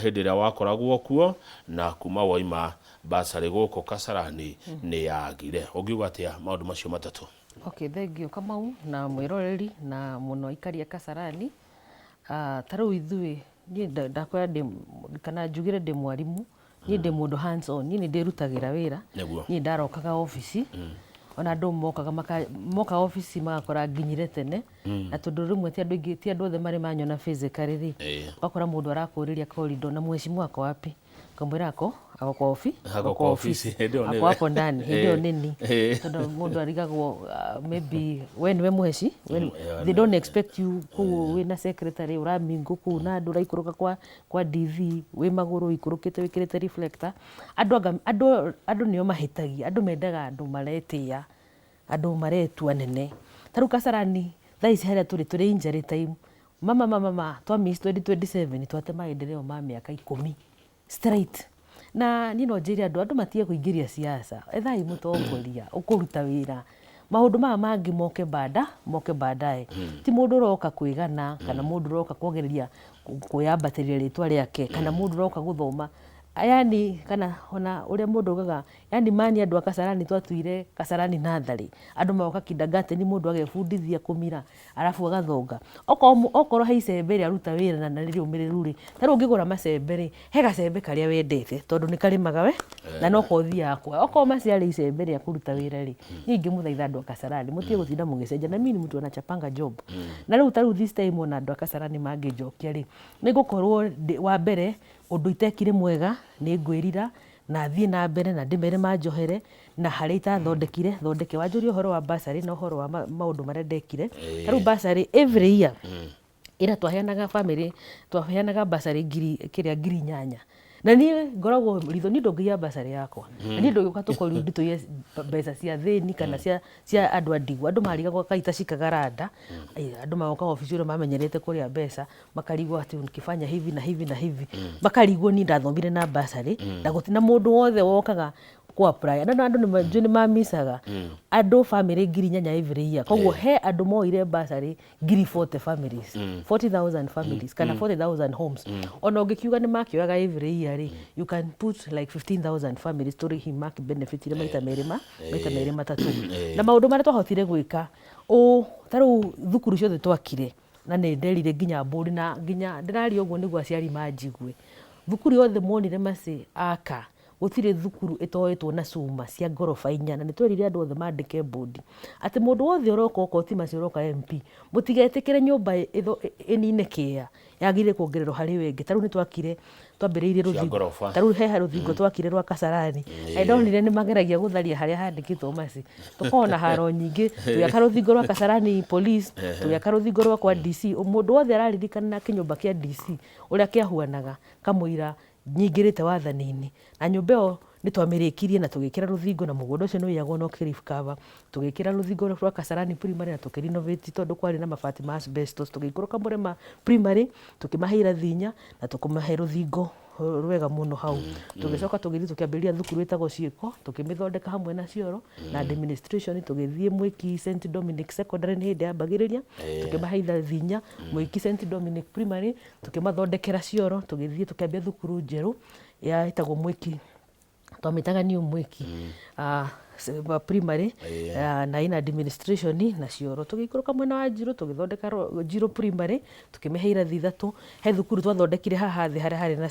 hindira wakoragwo kuo na kuma waima basari guko Kasarani ni yagire ugiuga atia maundu macio matatu. Okay, thengio Kamau na mwiroreri na muno ikaria Kasarani taru ithui ni ndakwira kana njugire ndi mwarimu ni ndi mundu hands on ni ndirutagira wira ni ndarokaga office ona andu moka office magakora nginyire tene na tondu rimwe ti andu othe mari manyona physically ri wakora mundu arakuriria corridor na mheshimiwa wako wapi kamwira ako kwa office ako hapo ndani ndio nini tondu mundu arigagwo maybe when we muheshi they don't expect you ku wina secretary uramingu ku na andu raikuruka kwa DV we maguru ikurukite wikirite reflector andu nio mahitagia andu mendaga andu maretia andu maretua nene taru Kasarani thaici haria turi injury time mama twa miss 2027 twate maendeleo ma miaka 10 straight na nino njiri andu matie kuingiria siasa ethai mutongoria ukuruta wira maundu ma mangi moke baadaye ti mundu roka kuigana kana mundu roka kuongereria kuyambatĩrĩria ritwa riake kana mundu roka guthoma yani kana ona uria mundu ugaga yani mani andu Kasarani twatuire Kasarani nathari andu maoka kindagate ni mundu agebundithia kumira arafu agathonga okoro haicembe aruta wira na riri umiriri taru ngigura macembe he gacembe karia wendete tondu ni karimaga we na no kothi yakwa okoro maciari icembe ria kuruta wira ri ningi muthaitha andu Kasarani mutie gutinda mugicenja na mini mtu anachapanga job na riu taru this time ona andu Kasarani mangijokia ri nigukorwo wa mbere undu itekire mwega ni ngwirira na thie na mbere na ndimere manjohere na hari itathondekire thondeke wanjuri uhoro wa basari na uhoro wa maundu marendekire taru basari every year ira twaheanaga family twaheanaga basari kiria ngiri 8 na ni ngoragwo ritho ni ndongia basari yakwa na ni ndogiuka tukori ndito mbeca cia thini kana cia andu andigu andu marigagwo kaita cikagaranda andu maoka office ro mamenyerete kuria mbeca makarigwo ati nikifanya hivi na hivi na hivi makarigwo ni ndathomire na basari na gutina mundu wothe wokaga kwa apply andu nĩ mamisaga andu family 8,000 every year koguo he andu moire bursary 40 families 40,000 families kana 40,000 homes ona ũngĩkiuga nĩ makĩoyaga every year you can put like 15,000 families to him mark benefit ile maita merĩ matatu na maũndũ marĩa twahotire gwĩka tarĩu thukuru ciothe twakire na nĩ nderire nginya board na nginya ndĩraria ũguo nĩguo aciari manjigue thukuru yothe monire maci aka gũtirĩ thukuru ĩtoetwo na cuma cia ngoroba 4 na nĩ twerire andũ othe mandĩke board atĩ mũndũ wothe ũroka okoti macio ũroka MP mũtigetĩkĩre nyũmba ĩnine kĩea yagire kuongererwo harĩ wengĩ tarĩu nĩ twakire twambĩrĩirie rũthingo tarĩu he rũthingo twakire rwa Kasarani ndonire nĩ mageragia gũtharia harĩa handĩkĩtwo maci tũkona haro nyingĩ tũgĩaka rũthingo rwa Kasarani police tũgĩaka rũthingo rwa kwa DC mũndũ wothe araririkana na kĩnyũmba kĩa DC ũrĩa kĩahuanaga kamũira nyingĩrĩte wathani-inĩ na nyũmba ĩyo nĩ twamĩrĩkirie na tũgĩkĩra rũthingo na mũgũnda ũcio nĩ ũiyagwo no cliff cover tũgĩkĩra rũthingo rwa Kasarani primary na tũkĩrenovate tondũ kwarĩ na mabati ma asbestos tũgĩikũrũka Mũrema primary tũkĩmahe irathhinya na tũkĩmahe rũthingo rwega mũno hau tũgĩcoka tũgĩthiĩ tũkĩambĩrĩria thukuru ĩtagwo Ciĩko tũkĩmĩthondeka hamwe na Cioro na administration tũgĩthiĩ Mwiki St Dominic secondary nĩ hĩndĩ yambagĩrĩria tũkĩmahe irathhinya Mwiki St Dominic primary tũkĩmathondekera Cioro tũgĩthiĩ tũkĩambia thukuru njerũ ya ĩtagwo Mwiki twamĩtaga New Mwiki primary na ina administration na Cioro tũgĩikũrũka mwena wa Njiro tũgĩthondeka Njiro primary tũkĩmehe irathi 3 he thukuru twathondekire haha thĩ harĩa harĩ na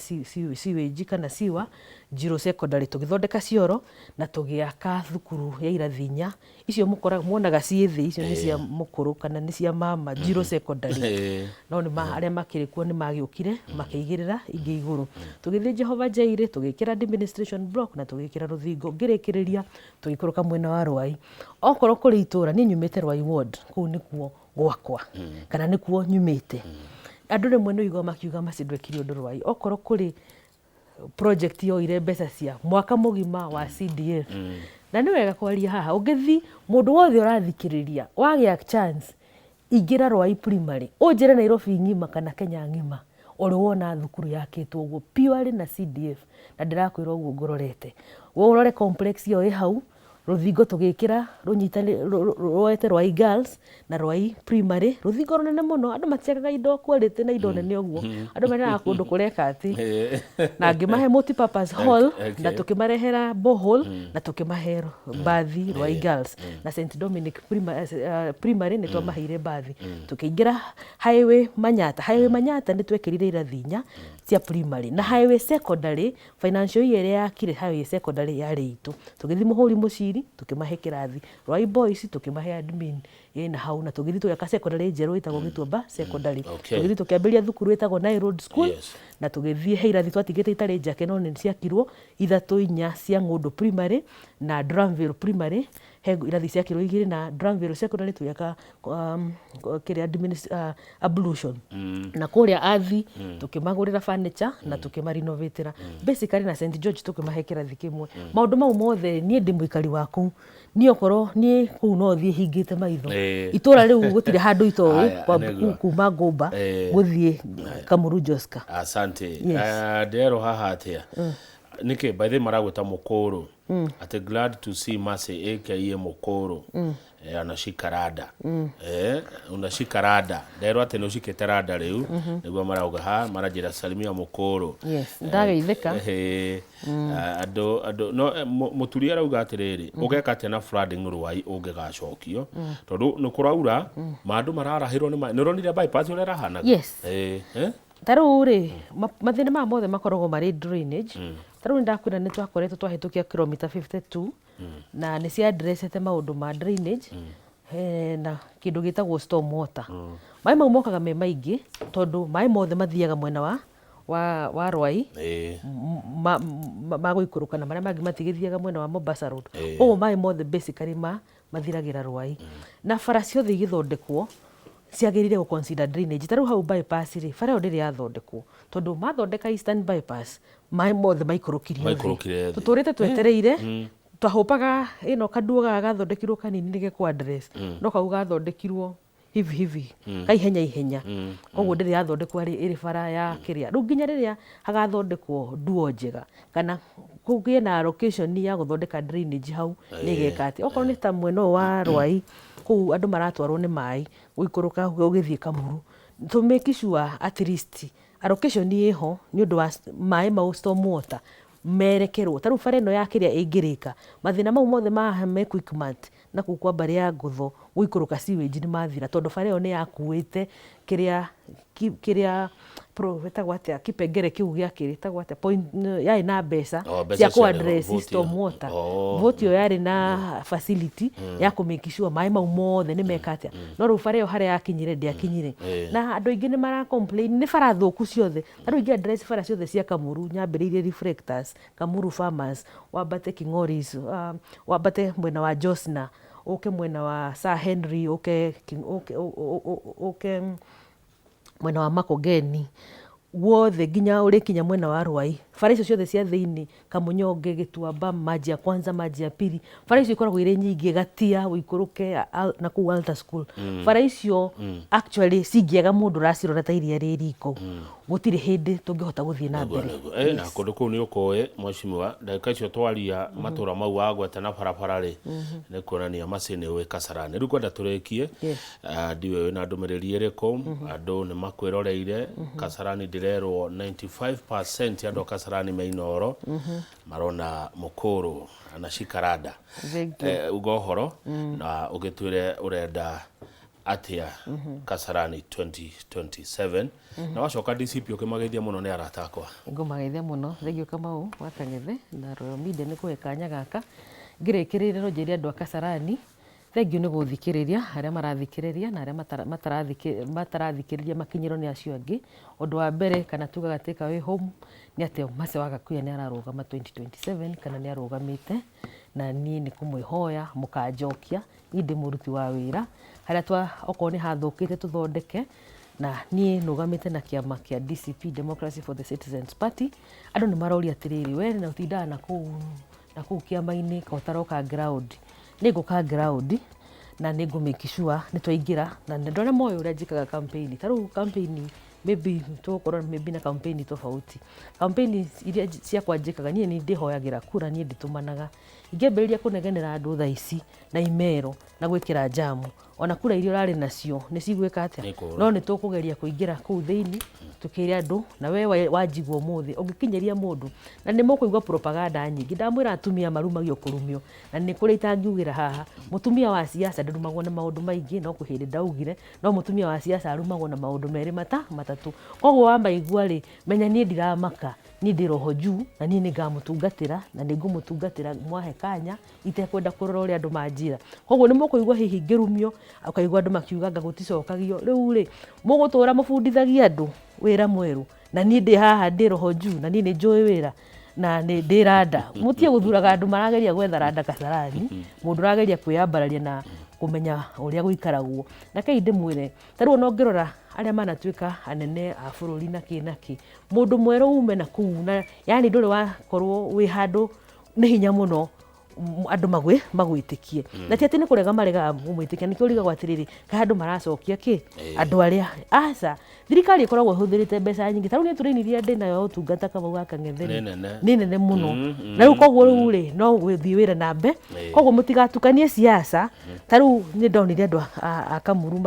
sewage kana siwa Njiro secondary tũgĩthondeka Cioro na tũgĩaka thukuru ya irathi 4 icio muonaga ciĩ thĩ icio nĩ cia mũkũrũ kana nĩ cia mama Njiro secondary no nĩ arĩa makĩrĩ kuo nĩ magĩũkire makĩigĩrĩra ingĩ igũrũ tũgĩthiĩ Jehova Jaire tũgĩkĩra administration block na tũgĩkĩra rũthingo ngĩrĩkĩrĩria tũgĩikũrũka mwena wa Rwai okorwo kũrĩ itũra niĩ nyumĩte Rwai ward kũu nĩkuo gwakwa kana nĩkuo nyumĩte andũ rĩmwe nĩ igua makiuga maci ndwekire ũndũ Rwai okorwo kũrĩ project yoire mbeca cia mwaka mũgima wa CDF na nĩ wega kwaria haha ũngĩthi mũndũ wothe ũrathikĩrĩria wagĩa chance ingĩra Rwai primary ũnjĩre Nairobi ng'ima kana Kenya ng'ima ũrĩ wona thukuru yakĩtwo ũguo purely na CDF na ndĩrakwĩra ũguo ngororete wo ũrore complex yo ĩ hau rũthingo tũgĩkĩra rwoete Rwai girls na Rwai primary rũthingo rũnene mũno andũ matiagaga indo quality na indo nene ũguo andũ menaga kũndũ kũreka atĩ na ngĩmahe multipurpose hall na tũkĩmarehera borehole na tũkĩmahe bathi Rwai girls na St Dominic primary nĩ twamaheire bathi tũkĩingĩra highway Manyata nĩ twekĩrire irathi 4 cia primary na highway secondary financial year yakire highway secondary yarĩ itũ tũgĩthi Mũhũri Mũciri tũkĩmahe kĩrathi Rwai boys tũkĩmahe admin na hau na tũgĩthi tũgĩaka secondary njerũ ĩtagwo Gĩtuamba secondary tũgĩthi tũkĩambĩrĩria thukuru ĩtagwo Nile Road School na tũgĩthiĩ he irathi twatigĩte itarĩ njake no nĩ ciakirwo 3-4 cia Ng'ũndũ primary na Dramville primary he irathi ciakirwo 2 na Dramville secondary tũgĩaka kĩrĩa ablution na kũrĩa athi tũkĩmagũrĩra furniture na tũkĩmarinovatĩra basically na St George tũkĩmahe kĩrathi kĩmwe maũndũ mau mothe niĩ ndĩ mũikari wa kũu niĩ okorwo niĩ kũu no thiĩ hingĩte maitho itũra rĩu gũtirĩ handũ itoĩ kuma Ngũmba gũthiĩ Kamuru Joska asante ndero haha atĩa nĩkĩ by the maragwĩta Mũkũrũ at glad to see Mercy aka Mũkũrũ anashika rada unashika rada ndero atĩ nĩ ũcikĩte rada rĩu nĩguo marauga ha maranjĩra salimia Mũkũrũ ndageithĩka andũ no mũturia arauga atĩrĩrĩ ũgeka atĩa na flooding Rwai ũngĩgacokio tondũ nĩ kũraura mandũ mararahĩrwo nĩ ronire bypass ũrĩa rahanaga tarĩu rĩ mathĩna maya mothe makoragwo marĩ drainage tarĩu nĩ ndakwĩra nĩ twakoretwo twahĩtũkia kilomita 52 na nĩ cia addressete maũndũ ma drainage na kĩndũ gĩtagwo storm water maĩ mau mokaga me maingĩ tondũ maĩ mothe mathiaga mwena wa Rwai magũikũrũka na marĩa mangĩ matigĩthiaga mwena wa Mombasa Road ũguo maĩ mothe basically mathiragĩra Rwai na bara ciothe igĩthondekwo ciagĩrĩire gũ consider drainage tarĩu hau bypass rĩ bara ĩyo ndĩrĩ yathondekwo tondũ mathondeka Eastern bypass maĩ mothe maikũrũkirio thĩ tũtũrĩte twetereire twahopaga ĩno kanduo gathondekirwo kanini nĩ gekwa address no kau gathondekirwo hivi kai ihenya koguo ndiri yathondekwo iri bara ya kiria ru nginya riria hagathondekwo nduo njega kana kugie na allocation ya guthondeka drainage hau ni gekati okorwo ni ta mweno wa Rwai ku andu maratwarwo ni mai guikuruka ugithie Kamuru to make sure at least allocation iho ni undu wa mai ma storm water merekerwo taru bara ino ya kiria ingirika mathina mau mothe ma equipment na kukwa bari ya ngutho guikuruka sewage ni mathira tondu bara ino ni yakuite kiria wetagwo atia kipengere kiu gia kiri tagwo atia point yari na mbeca cia ku address storm water vote yo yari na facility ya ku make sure mai mau mothe ni meka atia no ru bara yo hare yakinyire ndiakinyire na andu ingi ni mara complain ni bara thuku ciothe andu ingi address bara ciothe cia Kamuru nyambiririe reflectors Kamuru farmers wabate Kingoris wabate mwena wa Josna oke mwena wa Sir Henry oke mwena wa Makogeni wothe nginya uri kinya mwena wa Rwai bara icio ciothe cia thiini Kamunyonge Gituamba maji ya kwanza maji ya pili bara icio ikoragwo ire nyingi Gatia Uikuruke na ku Alta School bara icio actually singiega mundu racirora ta iria ririko gutire hindi tungihota guthie na mbere na kundu kuu ni ukoe mwashimiwa ndagika icio twaria matura mau wa gweta na barabara ri ni kuonania macini we Kasarani riu kwenda turekie ndiwe na ndumiriri iriko andu ni makwiroreire Kasarani ndirerwo 95% andu Kasarani mainoro marona mukuru anashikarada ugohoro na ugitwire urenda atia Kasarani 2027 na wacoka DCP ukimageithia muno ni aratakwa ngumageithia muno thegio Kamau wa Kangethe na Royal Media ni kuwekanya gaka ngirekirire rojeria andu Kasarani thegio ni guthikiriria aria marathikiriria na aria matarathikiriria makinyiro ni acio angi undu wa mbere kana tugaga take away home ni ati Mase wa Gakuya ni ararugama 2027 kana ni arugamite na ni kumwihoya mukanjokia indi muruti wa wira haria twa okoni hathukite tuthondeke na ni nugamite na kiama kia DCP Democracy for the Citizens Party andu ni maroria atiriri we na utinda na ku kiama-ini ka utaroka ground niguka ground na nigu make sure ni twaingira na ndona moyo uria njikaga campaign taru campaign maybe tukorwo maybe na campaign tofauti campaign iria cia kwanjikaga nie ni ndihoyagira kura nie nditumanaga ingemberiria kunegenera andu tha ici na imero na gwikira jamu ona kura irio rari nacio ni cigwika atia no ni tukugeria kuingira ku thiini tukire andu na we wajigwo muthi ungikinyeria mundu na ni mukuigwa propaganda nyingi ndamwira atumia marumagio kurumio na ni kuri itangiugira haha mutumia wa siasa ndarumagwo na maundu maingi no kuhindi ndaugire no mutumia wa siasa arumagwo na maundu meri matatu koguo wamba igwa ri menya ni ndiramaka ni ndiroho juu na ni ngamutungatira na ni ngumutungatira mwahe kanya itekwenda kurora uri andu manjira koguo ni mukuigwa hihi ngirumio akaigwa andu makiugaga guticokagio riu ri mugutura mubundithagia andu wira mweru na ni ndi haha ndiroho juu na ni njui wira na ni ndiranda mutie guthuraga andu marageria gwetha randa Kasarani mundu rageria kwiyambararia na kumenya uria guikaragwo na kai ndimwire taru no ngirora aria manatuika anene a bururi na kinaki mundu mweru ume na kuu na yani nduri wakorwo wi handu ni hinya muno andu magwitikie na ti ati ni kurega marega mumwitikia ni kiuriga gwatiriri ka andu maracokia ki andu aria aca thirikari ikoragwo huthirite mbeca nyingi taru ni turiniria ndi nayo utungata Kamau wa Kangethe ni nene muno na riu koguo riu ri no gwithii wira na mbe koguo mutigatukanie siasa taru ni ndonire andu a Kamuru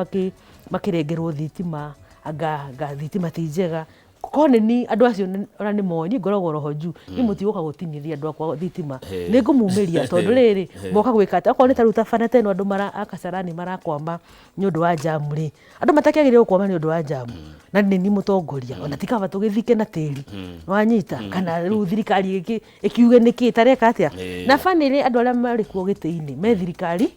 makirengerwo thitima anga thitima ti njega kone ni andu acio ona ni moni ngoragwo roho juu ni mutiguka gutinithia andu akwa thitima ni ngumumeria tondu riri moka gwikata akwa ni taruta bana teno andu mara Kasarani marakwama ni undu wa jamu ri andu matakiagire gukwama ni undu wa jamu na ni mutongoria ona tikaba tugithike na tiri nwanyita kana riu thirikari ikiuge niki tareka atia na family andu aria mari kuo gitiini me thirikari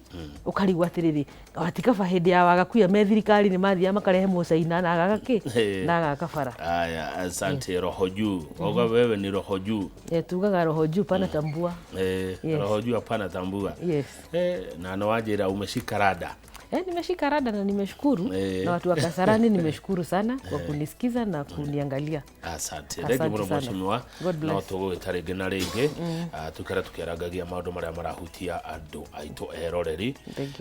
ukarigwa atiriri atikaba hindi ya Wagakuya me thirikari ni mathia makarehe mucaina na agagaki na agakabara aya asante roho juu oga wewe ni roho juu tugaga roho juu pana tambua roho juu hapana tambua na anawajira umeshika rada nimeshika rada na nimeshukuru na watu wa Kasarani nimeshukuru sana kwa kunisikiza na kuniangalia asante rege muno mheshimiwa no tugwitarenge na ringi tukara tukiragagia maundu maria marahutia andu aitu eroreri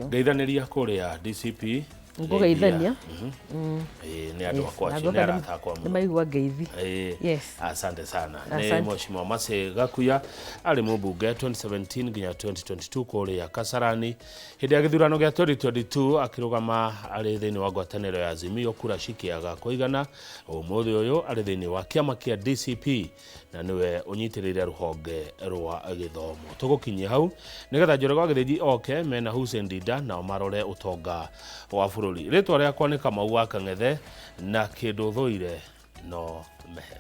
ngeithaniria kuria DCP Ngugeithania. Nĩ andũ akwa acio nĩ arata akwa mũno. Nĩ maigua ngeithi. Yes. Asante sana. Nĩ Mheshimiwa Mercy Gakuya arĩ mũmbunge 2017 nginya 2022 kũrĩa Kasarani. Hĩndĩ ya gĩthurano gĩa 2022 akĩrũgama arĩ thĩinĩ wa ngwatanĩro ya Azimio kura cikĩaga kũigana. Ũmũthĩ ũyũ arĩ thĩinĩ wa kĩama kĩa DCP na nĩwe ũnyitĩrĩire rũhonge rwa gĩthomo. Tũgũkinyia hau nĩgetha Njoroge wa Gĩthĩnji oke mena Hussein Dinda nao marore ũtonga wa bũrũri. Rĩtwa rĩakwa nĩ Kamau wa Kang'ethe na kĩndũ thũire no mehe.